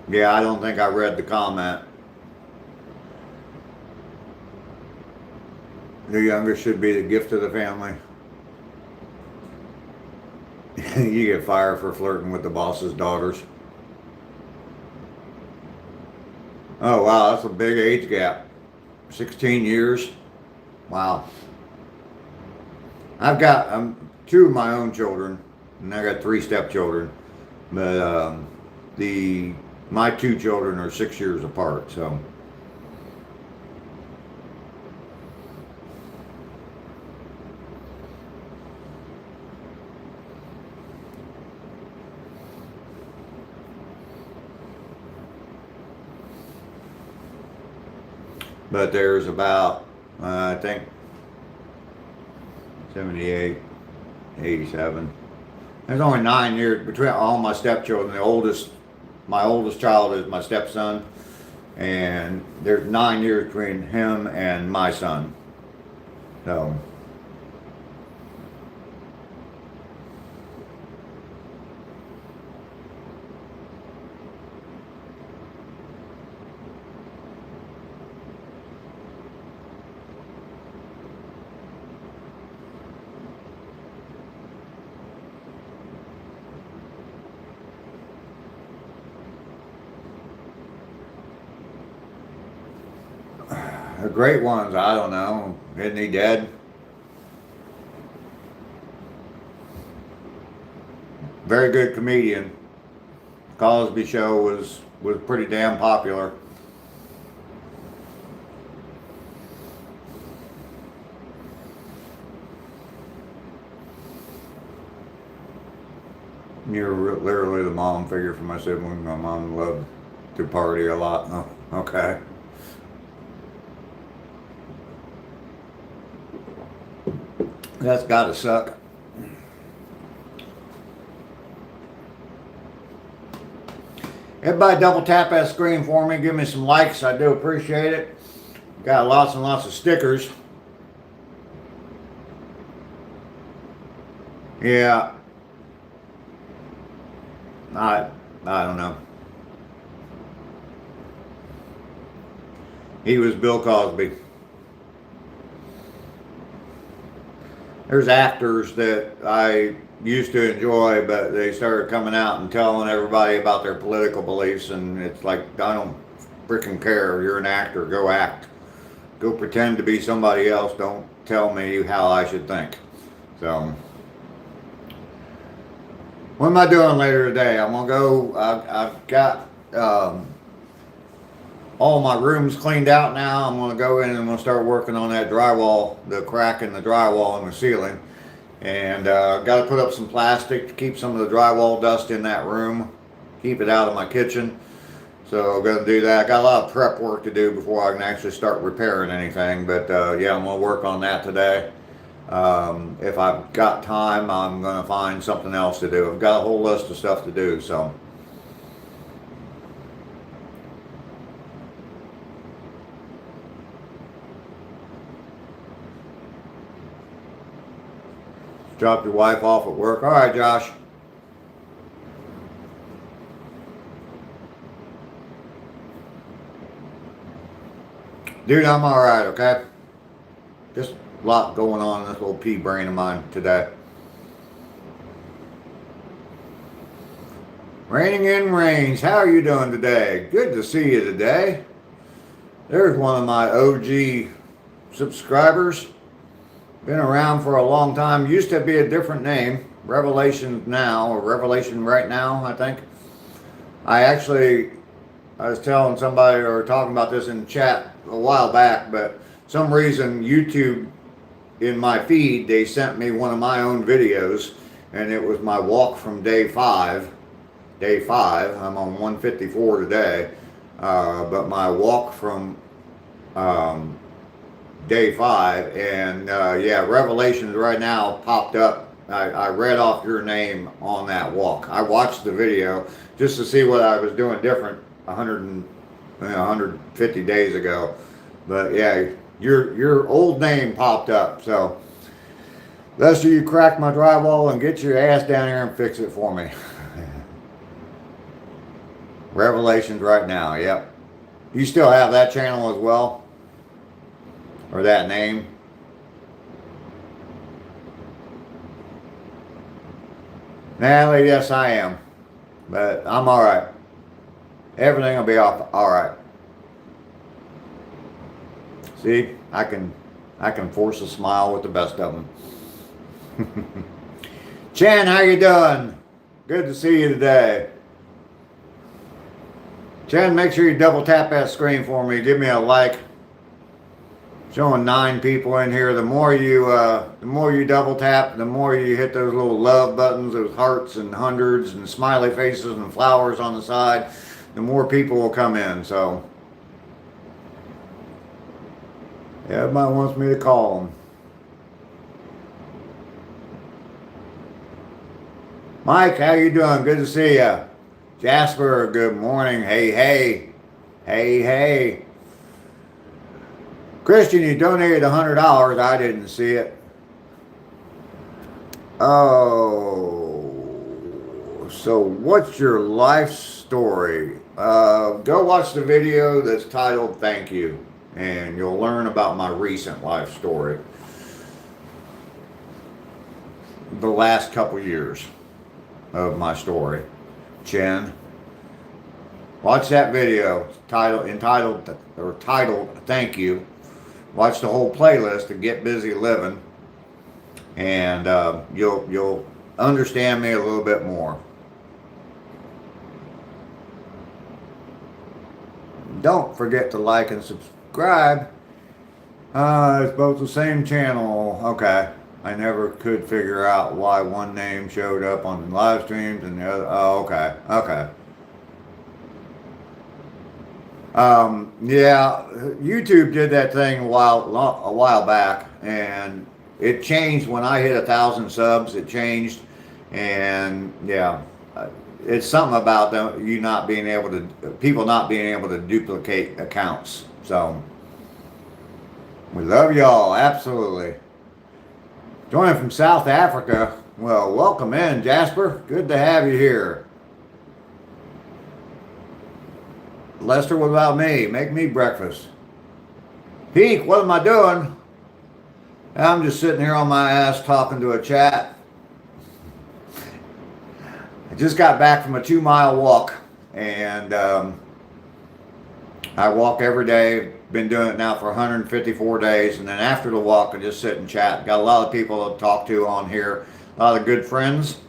Yeah, I don't think I read the comment. The youngest should be the gift of the family. You get fired for flirting with the boss's daughters. Oh wow, that's a big age gap. 16 years. Wow. I've got 2 of my own children, and I got 3 stepchildren. But my 2 children are 6 years apart, so. But there's about, I think, 78, 87. There's only 9 years between all my stepchildren. My oldest child is my stepson, and there's 9 years between him and my son. So. The great ones, I don't know. Isn't he dead? Very good comedian. Cosby Show was pretty damn popular. You're literally the mom figure for my siblings. My mom loved to party a lot. Oh, okay. That's gotta suck. Everybody double tap that screen for me. Give me some likes. I do appreciate it. Got lots and lots of stickers. Yeah. I don't know. He was Bill Cosby. There's actors that I used to enjoy, but they started coming out and telling everybody about their political beliefs, and it's like, I don't freaking care. You're an actor. Go act. Go pretend to be somebody else. Don't tell me how I should think. So, what am I doing later today? I'm gonna go. I've got all my rooms cleaned out now. I'm going to go in and I'm going to start working on that drywall, the crack in the drywall in the ceiling. And got to put up some plastic to keep some of the drywall dust in that room, keep it out of my kitchen. So I'm going to do that. I got a lot of prep work to do before I can actually start repairing anything. But yeah, I'm going to work on that today. If I've got time, I'm going to find something else to do. I've got a whole list of stuff to do, so. Drop your wife off at work. All right, Josh. Dude, I'm alright, okay? Just a lot going on in this little pea brain of mine today. Raining in Rains, how are you doing today? Good to see you today. There's one of my OG subscribers. Been around for a long time. Used to be a different name. Revelation Now, or Revelation Right Now, I think. I was telling somebody or talking about this in chat a while back, but some reason YouTube in my feed, they sent me one of my own videos, and it was my walk from day 5. Day 5, I'm on 154 today, but my walk from day 5, and yeah, Revelations Right Now popped up. I read off your name on that walk. I watched the video just to see what I was doing different 150 days ago, but yeah, your old name popped up. So Lester, you crack my drywall and get your ass down here and fix it for me. Revelations Right Now, yep. You still have that channel as well? Or that name? Natalie, yes I am. But I'm alright. Everything will be alright. See, I can force a smile with the best of them. Chan, how you doing? Good to see you today. Chan, make sure you double tap that screen for me. Give me a like. Showing 9 people in here. The more you double tap, the more you hit those little love buttons, those hearts and hundreds and smiley faces and flowers on the side, the more people will come in. So yeah, everybody wants me to call them. Mike, how you doing? Good to see you. Jasper, good morning. Hey, hey. Hey, hey. Christian, you donated $100. I didn't see it. Oh, so what's your life story? Go watch the video that's titled Thank You, and you'll learn about my recent life story. The last couple years of my story. Chen, watch that video titled Thank You. Watch the whole playlist and Get Busy Living, and you'll understand me a little bit more. Don't forget to like and subscribe. It's both the same channel. Okay. I never could figure out why one name showed up on the live streams and the other. Oh, okay. Okay. Yeah, YouTube did that thing a while back, and it changed when I hit 1,000 subs. It changed, and yeah, it's something about people not being able to duplicate accounts. So we love y'all, absolutely. Joining from South Africa. Well, welcome in, Jasper. Good to have you here. Lester, what about me? Make me breakfast. Peek, what am I doing? I'm just sitting here on my ass talking to a chat. I just got back from a 2-mile walk, and I walk every day. Been doing it now for 154 days, and then after the walk, I just sit and chat. Got a lot of people to talk to on here, a lot of good friends,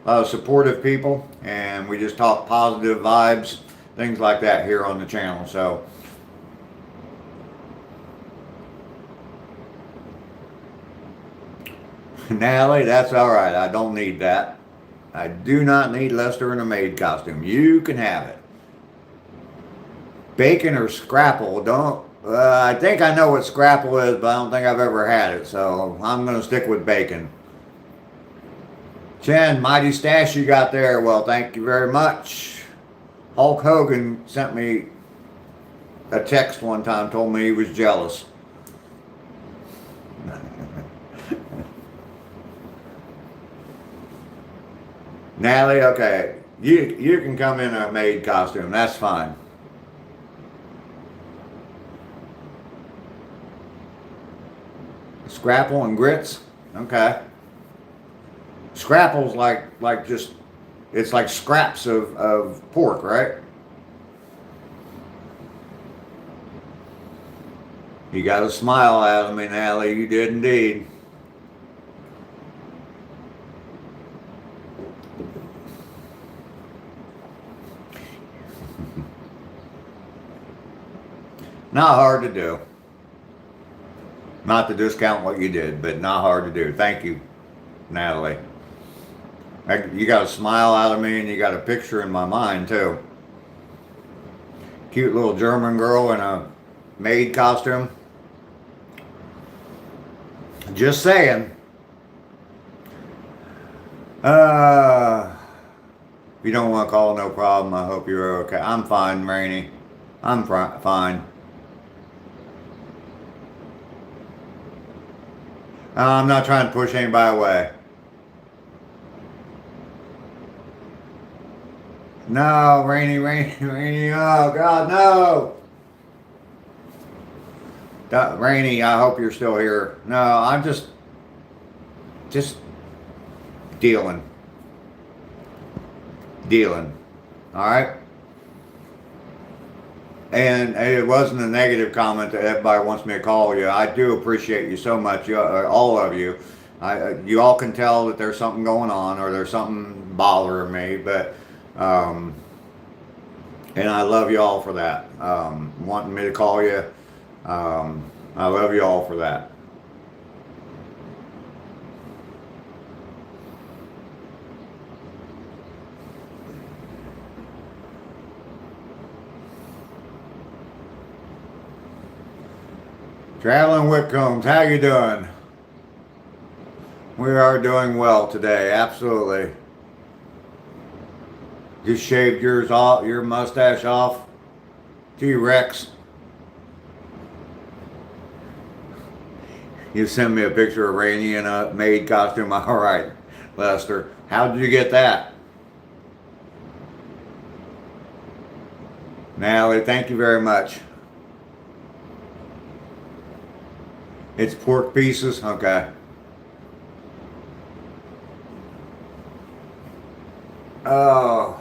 a lot of supportive people, and we just talk positive vibes, things like that here on the channel. So Natalie, that's all right. I don't need that. I do not need Lester in a maid costume. You can have it. Bacon or scrapple? I think I know what scrapple is, but I don't think I've ever had it, so I'm going to stick with bacon. Chen, mighty stash you got there. Well, thank you very much. Hulk Hogan sent me a text one time, told me he was jealous. Natalie, okay, you can come in a maid costume, that's fine. Scrapple and grits. Okay. Scrapple's like just, it's like scraps of pork, right? You got a smile out of me, Natalie. You did indeed. Not hard to do. Not to discount what you did, but not hard to do. Thank you, Natalie. You got a smile out of me and you got a picture in my mind, too. Cute little German girl in a maid costume. Just saying. If you don't want to call, no problem. I hope you're okay. I'm fine, Rainey. I'm fine. I'm not trying to push anybody away. No, Rainy, oh God, no. Rainy, I hope you're still here. No, I'm just dealing. All right? And it wasn't a negative comment that everybody wants me to call you. I do appreciate you so much, all of you. You all can tell that there's something going on or there's something bothering me, but and I love you all for that. Wanting me to call you, I love you all for that. Traveling Whitcombs, how you doing? We are doing well today, absolutely. Just shaved yours off, your mustache off. T-Rex. You sent me a picture of Rainey in a maid costume. All right, Lester. How did you get that? Natalie, thank you very much. It's pork pieces? Okay. Oh.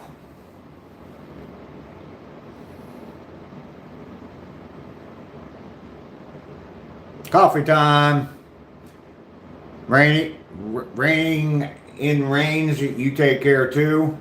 Coffee time. Raining in rains, you take care too.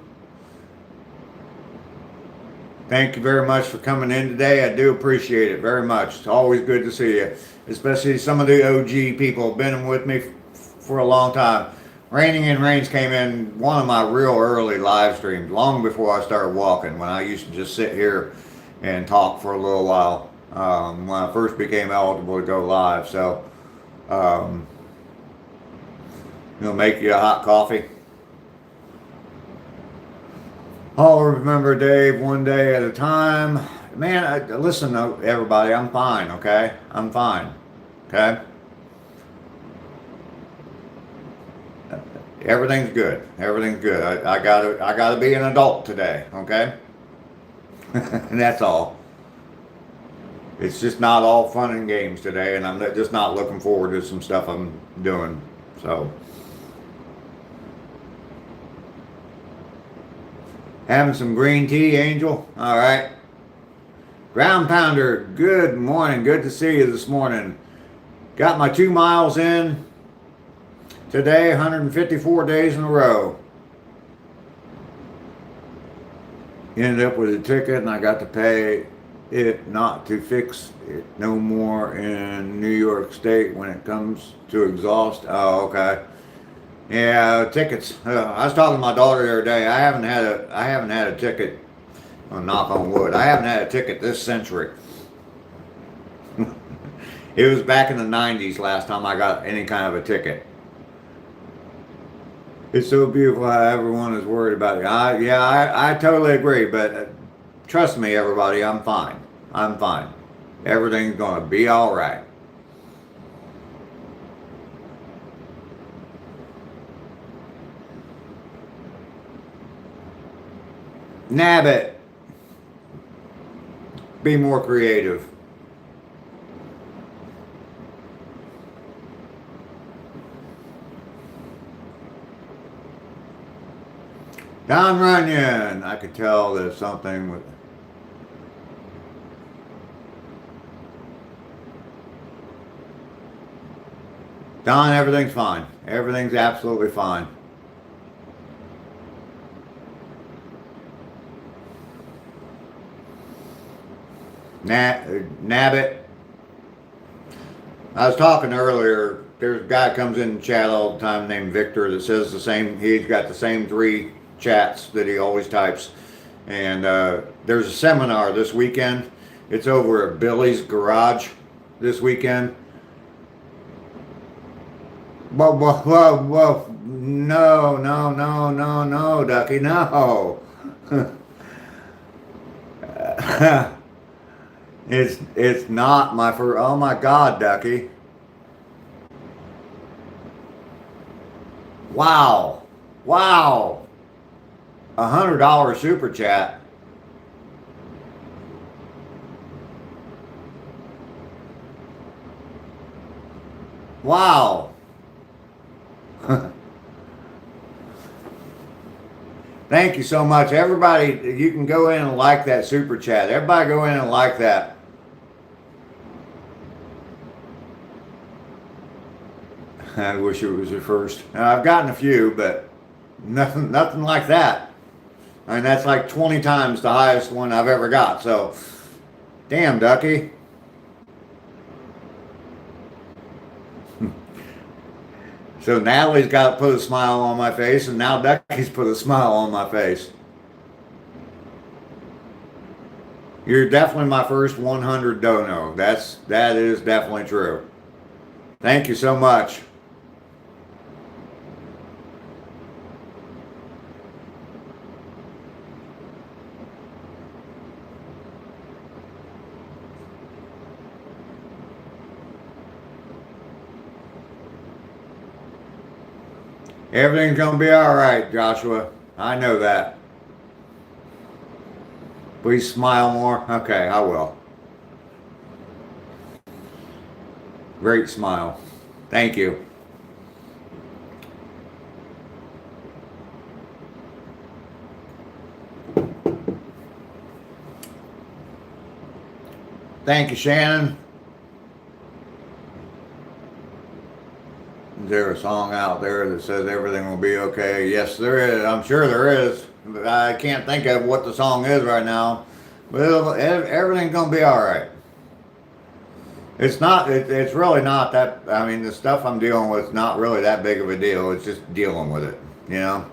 Thank you very much for coming in today. I do appreciate it very much. It's always good to see you. Especially some of the OG people have been with me for a long time. Raining in Rains came in one of my real early live streams, long before I started walking, when I used to just sit here and talk for a little while, when I first became eligible to go live. So, make you a hot coffee. I'll remember, Dave, one day at a time. Man, listen, everybody, I'm fine, okay? I'm fine, okay? Everything's good. Everything's good. I gotta be an adult today, okay? And that's all. It's just not all fun and games today, and I'm just not looking forward to some stuff I'm doing. So, having some green tea, Angel. All right. Ground Pounder, good morning. Good to see you this morning. Got my 2 miles in today, 154 days in a row. Ended up with a ticket and I got to pay it not to fix it no more in New York State when it comes to exhaust. Oh, okay. Yeah, tickets. I was talking to my daughter the other day. I haven't had a ticket. Well, knock on wood. I haven't had a ticket this century. It was back in the 90s last time I got any kind of a ticket. It's so beautiful how everyone is worried about it. I totally agree, but trust me, everybody, I'm fine. I'm fine. Everything's going to be all right. Nab it. Be more creative. Don Runyon. I could tell that something with. Don, everything's fine. Everything's absolutely fine. Nabbit. I was talking earlier. There's a guy comes in the chat all the time named Victor that says the same. He's got the same 3 chats that he always types. And there's a seminar this weekend. It's over at Billy's Garage this weekend. Whoa, whoa, whoa, whoa. No, no, no, no, no, Ducky, no. It's not my first. Oh my God, Ducky. Wow. Wow. $100 super chat. Wow. Thank you so much. Everybody, you can go in and like that super chat. Everybody go in and like that. I wish it was your first. Now, I've gotten a few, but nothing like that. I mean, that's like 20 times the highest one I've ever got. So, damn, Ducky. So Natalie's got to put a smile on my face, and now Ducky's put a smile on my face. You're definitely my first 100 dono. That is definitely true. Thank you so much. Everything's gonna be all right, Joshua. I know that. Please smile more. Okay, I will. Great smile. Thank you. Thank you, Shannon. Is there a song out there that says everything will be okay? Yes, there is. I'm sure there is. But I can't think of what the song is right now. But everything's gonna be all right. It's not. It's really not that. I mean, the stuff I'm dealing with is not really that big of a deal. It's just dealing with it, you know.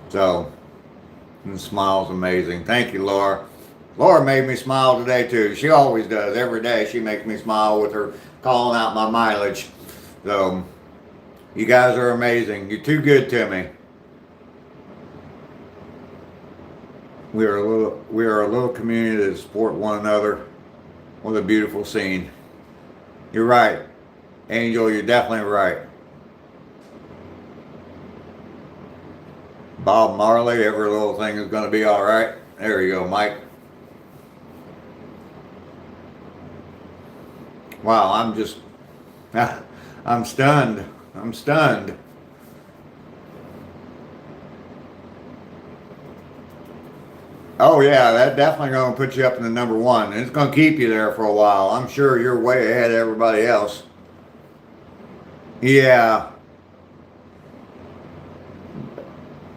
So, and the smile's amazing. Thank you, Laura. Laura made me smile today too. She always does. Every day she makes me smile with her calling out my mileage. So, you guys are amazing. You're too good to me. We are a little community that support one another. What a beautiful scene. You're right. Angel, you're definitely right. Bob Marley, every little thing is going to be all right. There you go, Mike. Wow, I'm just, I'm stunned. I'm stunned. Oh yeah, that definitely going to put you up in the number one. It's going to keep you there for a while. I'm sure you're way ahead of everybody else. Yeah.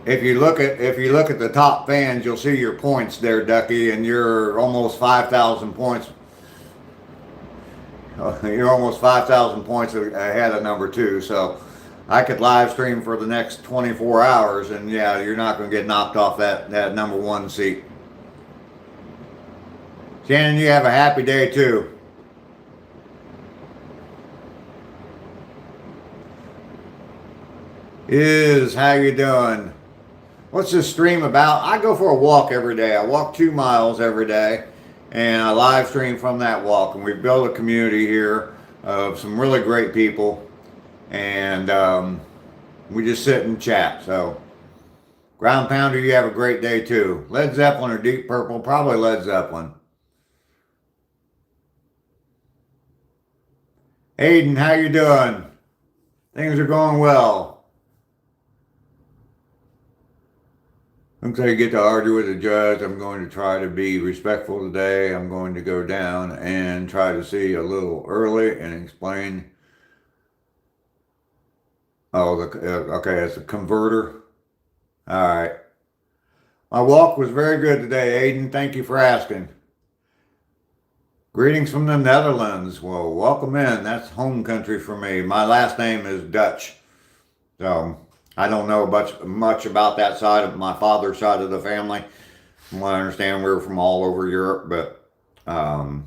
If you look at the top fans, you'll see your points there, Ducky, and you're almost 5,000 points. You're almost 5,000 points ahead of number two. So I could live stream for the next 24 hours, and yeah, you're not going to get knocked off that number one seat. Shannon, you have a happy day too. How you doing? What's this stream about? I go for a walk every day. I walk 2 miles every day, and I live stream from that walk. And we built a community here of some really great people, and we just sit and chat. So, Ground Pounder, you have a great day too. Led Zeppelin or Deep Purple? Probably Led Zeppelin. Aiden, how you doing? Things are going well. Until you get to argue with the judge, I'm going to try to be respectful today. I'm going to go down and try to see a little early and explain. Oh, okay, it's a converter. All right. My walk was very good today, Aiden. Thank you for asking. Greetings from the Netherlands. Well, welcome in. That's home country for me. My last name is Dutch. So I don't know much about that side of my father's side of the family. From what I understand, we were from all over Europe, but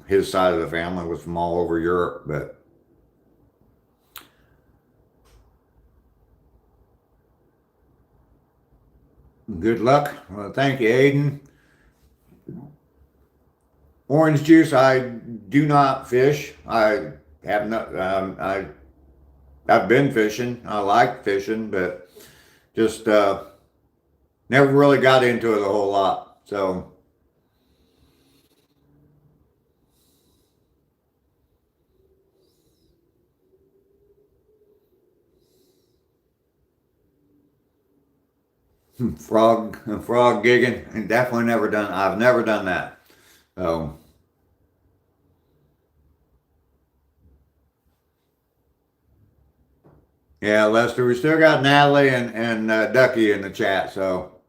his side of the family was from all over Europe. But good luck. Well, thank you, Aiden. Orange juice. I do not fish. I have not. I've been fishing. I like fishing, but just never really got into it a whole lot. So. Frog gigging, and definitely never done. I've never done that. So yeah, Lester, we still got Natalie and Ducky in the chat. So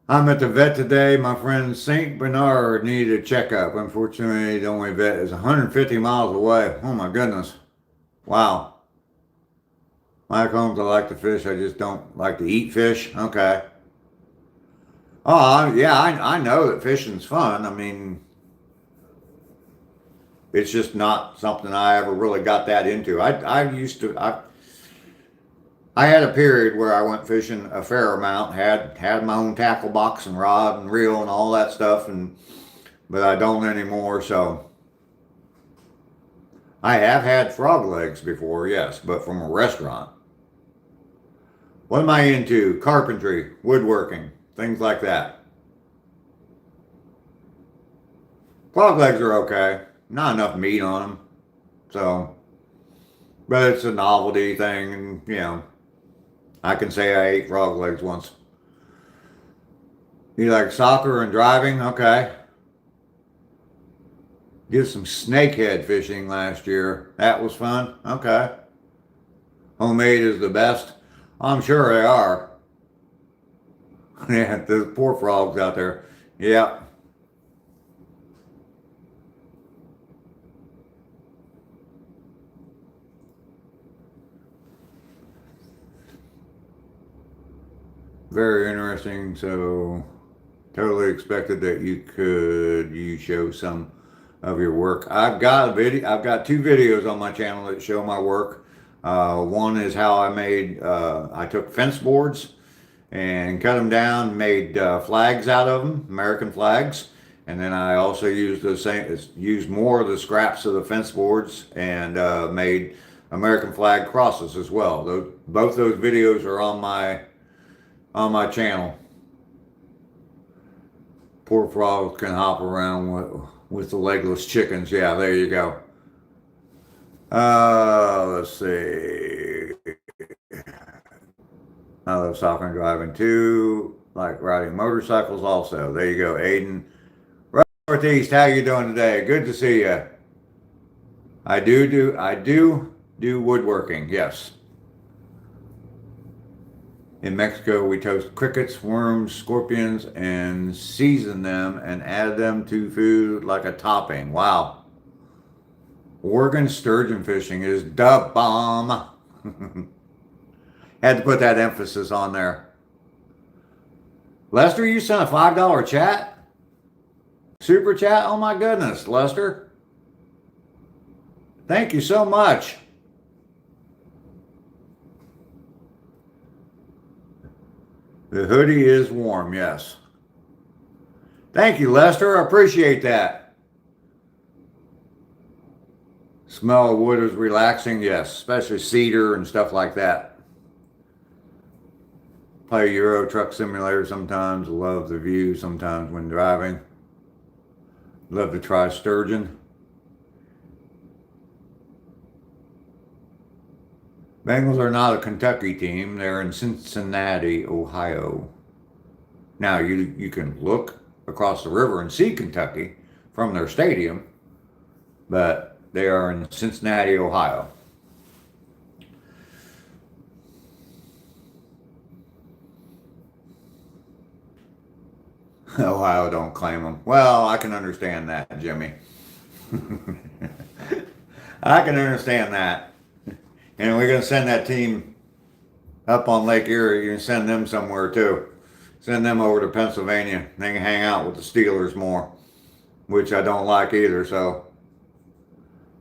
I'm at the vet today. My friend Saint Bernard needed a checkup. Unfortunately, the only vet is 150 miles away. Oh my goodness! Wow. Mike Holmes, I like to fish. I just don't like to eat fish. Okay. Oh, yeah, I know that fishing's fun. I mean, it's just not something I ever really got that into. I had a period where I went fishing a fair amount, had my own tackle box and rod and reel and all that stuff, but I don't anymore. So I have had frog legs before, yes, but from a restaurant. What am I into? Carpentry, woodworking, things like that. Frog legs are okay. Not enough meat on them. So, but it's a novelty thing, and I can say I ate frog legs once. You like soccer and driving? Okay. Did some snakehead fishing last year. That was fun. Okay. Homemade is the best. I'm sure they are. Yeah, the poor frogs out there. Yeah. Very interesting. So, totally expected that you show some of your work. I've got a video. I've got two videos on my channel that show my work. One is how I made. I took fence boards and cut them down, made flags out of them, American flags, and then I also used more of the scraps of the fence boards and made American flag crosses as well. Both those videos are on my channel. Poor frogs can hop around with the legless chickens. Yeah, there you go. Let's see. I love soccer and driving too. Like riding motorcycles also. There you go, Aiden. Northeast, how you doing today? Good to see you. I do woodworking. Yes. In Mexico, we toast crickets, worms, scorpions, and season them and add them to food like a topping. Wow. Oregon sturgeon fishing is the bomb. Had to put that emphasis on there. Lester, you sent a $5 chat? Super chat? Oh my goodness, Lester. Thank you so much. The hoodie is warm, yes. Thank you, Lester. I appreciate that. Smell of wood is relaxing, yes, especially cedar and stuff like that. Play Euro Truck Simulator sometimes. Love the view sometimes when driving. Love to try sturgeon. Bengals are not a Kentucky team. They're in Cincinnati, Ohio. Now you can look across the river and see Kentucky from their stadium, but they are in Cincinnati, Ohio. Ohio don't claim them. Well, I can understand that, Jimmy. I can understand that. And we're going to send that team up on Lake Erie. You can send them somewhere too. Send them over to Pennsylvania. They can hang out with the Steelers more, which I don't like either. So,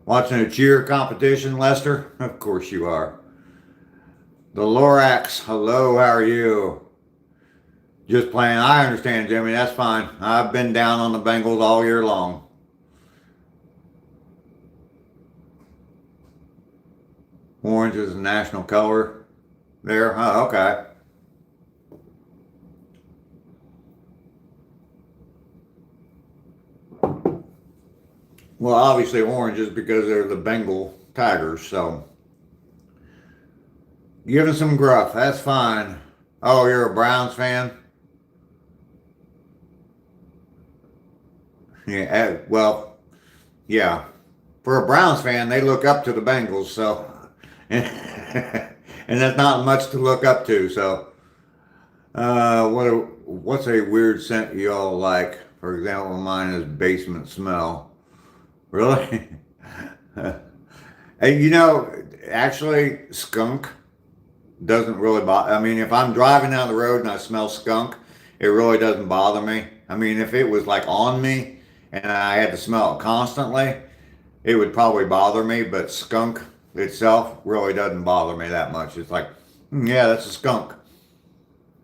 watching a cheer competition, Lester? Of course you are. The Lorax, hello, how are you? Just playing. I understand, Jimmy. That's fine. I've been down on the Bengals all year long. Orange is the national color there. Oh, okay. Well, obviously orange is because they're the Bengal Tigers, so giving some gruff. That's fine. Oh, you're a Browns fan? Yeah, well, yeah. For a Browns fan, they look up to the Bengals, so and, and that's not much to look up to. So, what's a weird scent you all like? For example, mine is basement smell. Really? Hey, actually, skunk doesn't really bother. I mean, if I'm driving down the road and I smell skunk, it really doesn't bother me. I mean, if it was like on me and I had to smell it constantly, it would probably bother me. But skunk itself really doesn't bother me that much. It's like, yeah, that's a skunk.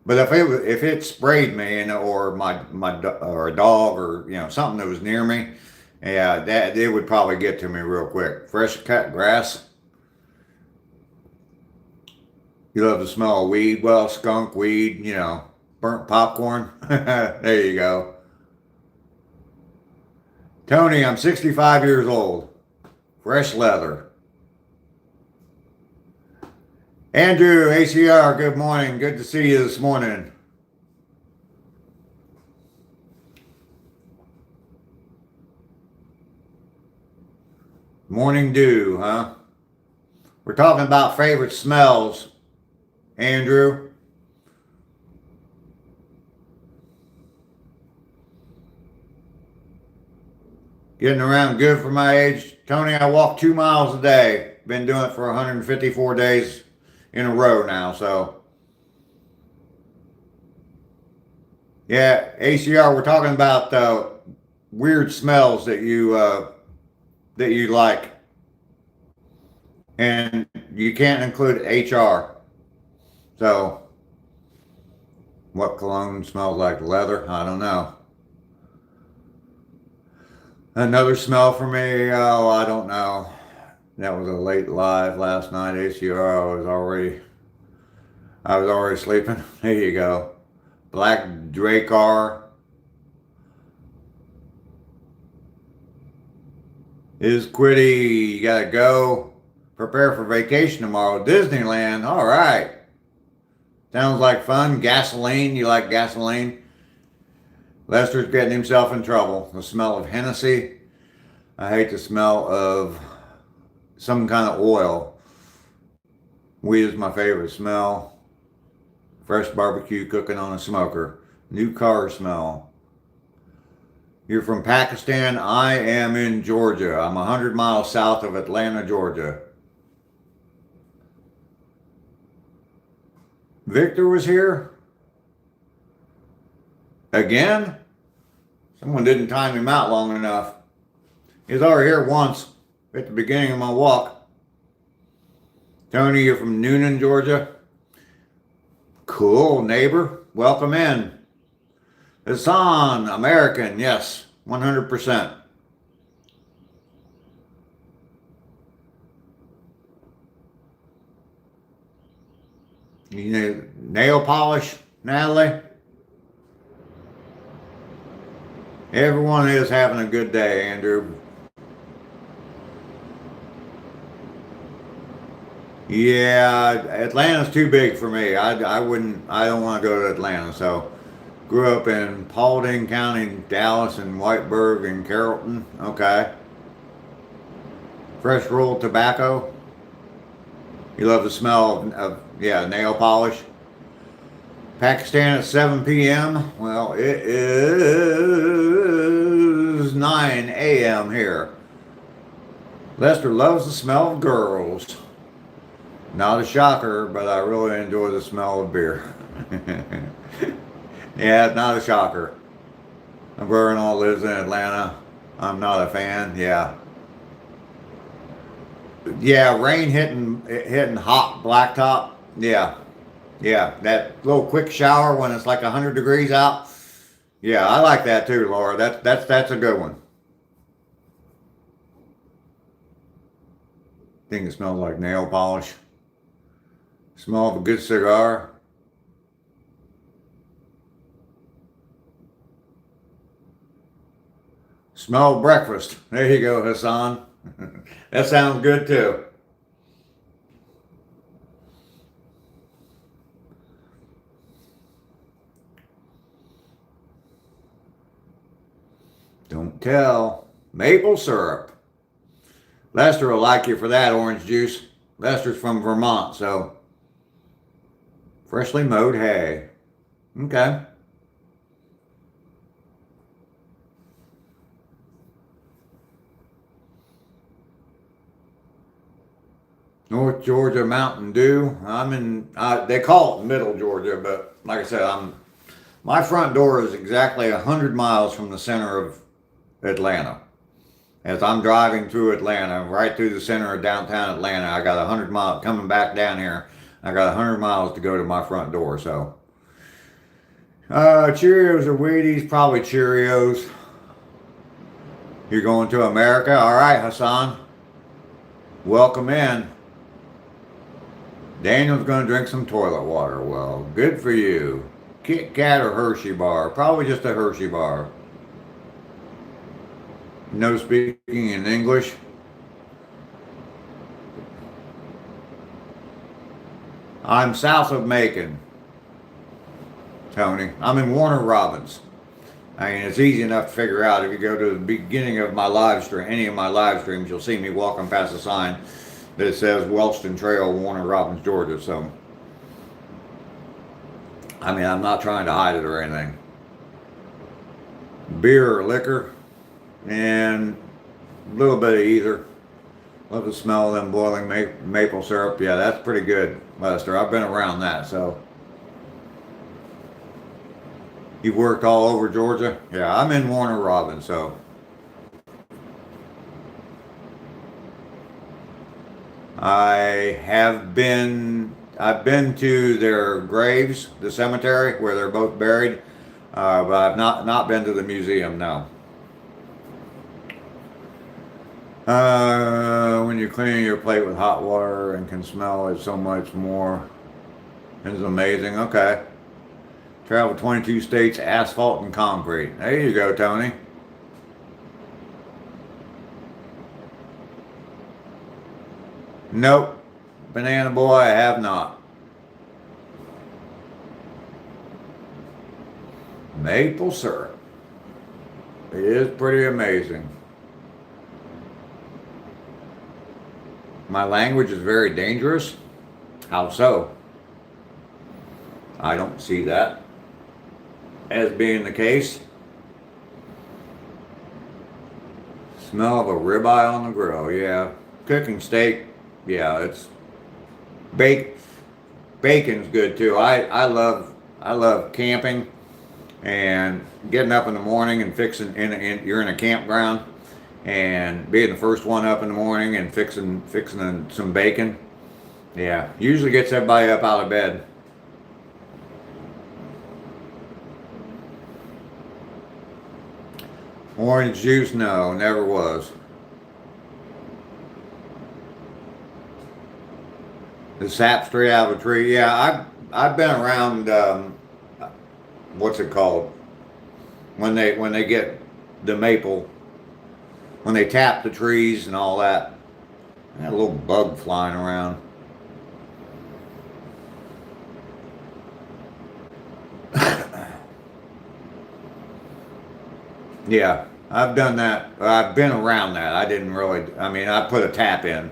But if it sprayed me or or a dog or something that was near me, yeah, that it would probably get to me real quick. Fresh cut grass. You love the smell of weed. Well, skunk, weed, burnt popcorn. There you go. Tony, I'm 65 years old. Fresh leather. Andrew, ACR, good morning. Good to see you this morning. Morning dew, huh? We're talking about favorite smells, Andrew. Getting around good for my age. Tony, I walk 2 miles a day. Been doing it for 154 days in a row now, so. Yeah, ACR, we're talking about weird smells that you like. And you can't include HR. So, what cologne smells like leather? I don't know. Another smell for me, oh, I don't know. That was a late live last night, ACR. I was already sleeping. There you go. Black Dracar. Is Quitty, you gotta go. Prepare for vacation tomorrow. Disneyland, all right. Sounds like fun. Gasoline, you like gasoline? Lester's getting himself in trouble. The smell of Hennessy. I hate the smell of some kind of oil. Weed is my favorite smell. Fresh barbecue cooking on a smoker. New car smell. You're from Pakistan. I am in Georgia. I'm 100 miles south of Atlanta, Georgia. Victor was here? Again? Someone didn't time him out long enough. He was already here once at the beginning of my walk. Tony, you're from Noonan, Georgia? Cool, neighbor. Welcome in. Hassan, American, yes, 100%. You need nail polish, Natalie? Everyone is having a good day, Andrew. Yeah, Atlanta's too big for me. I don't want to go to Atlanta, so Grew up in Paulding County, Dallas, and Whiteburg and Carrollton. Okay. Fresh rolled tobacco. You love the smell of yeah, nail polish. Pakistan at 7 p.m. Well, it is 9 a.m. here. Lester loves the smell of girls. Not a shocker, but I really enjoy the smell of beer. Yeah, not a shocker. My brother-in-law lives in Atlanta. I'm not a fan. Yeah. Yeah, rain hitting hot blacktop. Yeah. Yeah, that little quick shower when it's like 100 degrees out. Yeah, I like that too, Laura. That's a good one. Think it smells like nail polish. Smell of a good cigar. Smell of breakfast. There you go, Hassan. That sounds good too. Don't tell. Maple syrup. Lester will like you for that orange juice. Lester's from Vermont, so freshly mowed hay. Okay. North Georgia Mountain Dew. I'm in. They call it Middle Georgia, but like I said, my front door is exactly 100 miles from the center of Atlanta. As I'm driving through Atlanta, right through the center of downtown Atlanta, I got 100 miles coming back down here. I got 100 miles to go to my front door. So, Cheerios or Wheaties? Probably Cheerios. You're going to America? All right, Hassan. Welcome in. Daniel's going to drink some toilet water. Well, good for you. Kit Kat or Hershey bar? Probably just a Hershey bar. No speaking in English. I'm south of Macon, Tony. I'm in Warner Robins. I mean, it's easy enough to figure out. If you go to the beginning of my live stream, any of my live streams, you'll see me walking past a sign that says Wellston Trail, Warner Robins, Georgia. So, I mean, I'm not trying to hide it or anything. Beer or liquor, and a little bit of either. Love the smell of them boiling maple syrup. Yeah, that's pretty good, Lester. I've been around that, so. You've worked all over Georgia? Yeah, I'm in Warner Robins, so. I've been to their graves, the cemetery where they're both buried, but I've not been to the museum, no. When you're cleaning your plate with hot water and can smell it so much more. It's amazing. Okay. Travel 22 states, asphalt and concrete. There you go, Tony. Nope. Banana boy, I have not. Maple syrup. It is pretty amazing. My language is very dangerous. How so? I don't see that as being the case. Smell of a ribeye on the grill, yeah. Cooking steak, yeah, it's bacon's good too. I love camping and getting up in the morning and fixing you're in a campground and being the first one up in the morning and fixing some bacon. Yeah, usually gets everybody up out of bed. Orange juice, no, never was. The sap straight out of a tree, yeah. I've been around. What's it called? When they get the maple, when they tap the trees and all that. Got a little bug flying around. Yeah, I've done that. I've been around that. I didn't really. I mean, I put a tap in,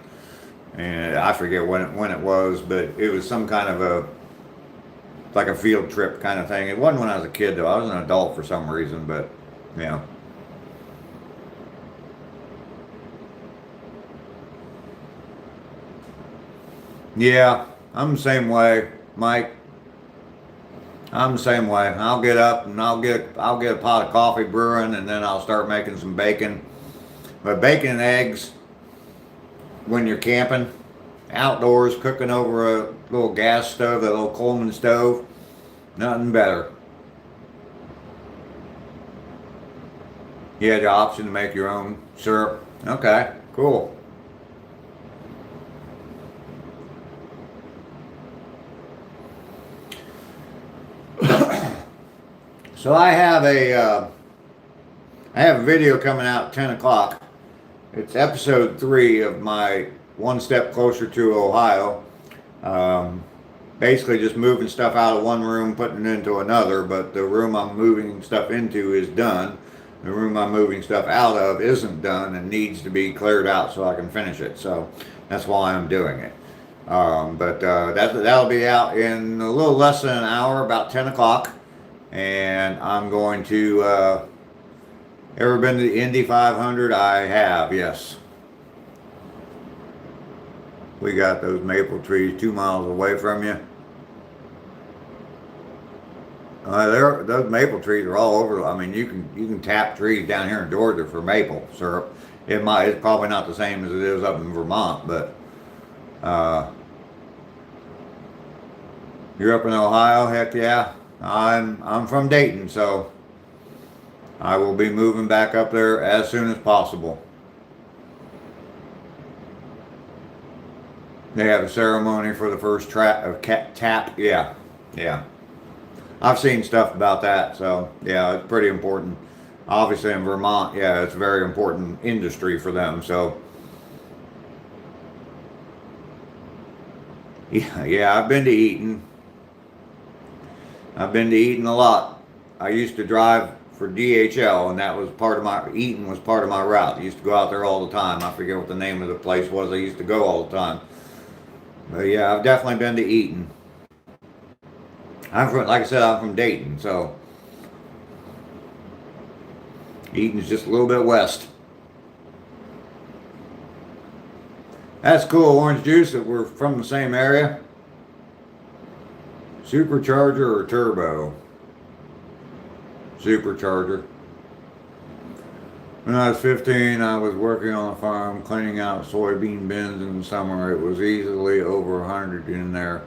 and I forget when it was, but it was some kind of a like a field trip kind of thing. It wasn't when I was a kid though. I was an adult for some reason, but yeah. Yeah, I'm the same way, Mike. I'm the same way. I'll get up and I'll get a pot of coffee brewing, and then I'll start making some bacon. But bacon and eggs when you're camping, outdoors, cooking over a little gas stove, that little Coleman stove, nothing better. You had the option to make your own syrup. Okay, cool. So I have a video coming out at 10 o'clock. It's episode 3 of my One Step Closer to Ohio. Um, Basically just moving stuff out of one room, putting it into another, but the room I'm moving stuff into is done. The room I'm moving stuff out of isn't done and needs to be cleared out so I can finish it. So that's why I'm doing it. That'll be out in a little less than an hour, about 10 o'clock. And I'm going to, ever been to the Indy 500? I have, yes. We got those maple trees 2 miles away from you. Those maple trees are all over. I mean, you can tap trees down here in Georgia for maple syrup. It's probably not the same as it is up in Vermont, but uh, you're up in Ohio. Heck yeah, I'm from Dayton, so I will be moving back up there as soon as possible. They have a ceremony for the first tap. Yeah, yeah. I've seen stuff about that, so yeah, it's pretty important. Obviously, in Vermont, yeah, it's a very important industry for them. So yeah, I've been to Eaton. I've been to Eaton a lot. I used to drive for DHL, and that was part of my Eaton was part of my route. I used to go out there all the time. I forget what the name of the place was. I used to go all the time. But yeah, I've definitely been to Eaton. Like I said, I'm from Dayton, so Eaton's just a little bit west. That's cool, orange juice, that we're from the same area. Supercharger or turbo? Supercharger. When I was 15, I was working on a farm cleaning out soybean bins in the summer. It was easily over 100 in there.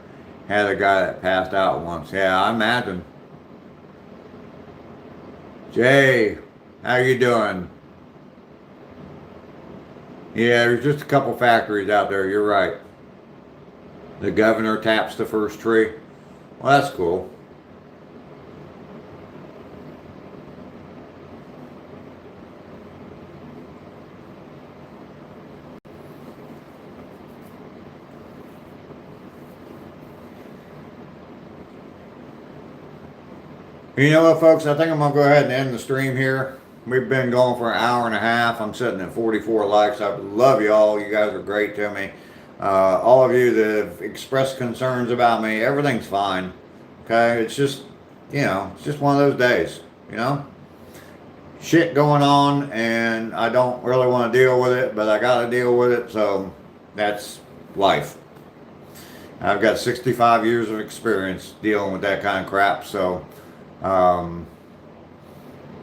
Had a guy that passed out once. Yeah, I imagine. Jay, how you doing? Yeah, there's just a couple factories out there. You're right. The governor taps the first tree. Well, that's cool. You know what, folks? I think I'm going to go ahead and end the stream here. We've been going for an hour and a half. I'm sitting at 44 likes. I love y'all. You guys are great to me. All of you that have expressed concerns about me, everything's fine. Okay? It's just, it's just one of those days, Shit going on, and I don't really want to deal with it, but I got to deal with it, so that's life. I've got 65 years of experience dealing with that kind of crap, so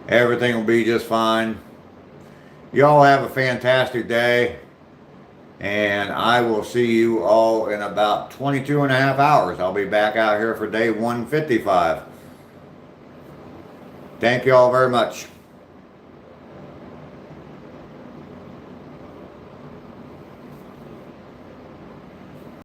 everything will be just fine. Y'all have a fantastic day, and I will see you all in about 22 and a half hours. I'll be back out here for day 155. Thank you all very much.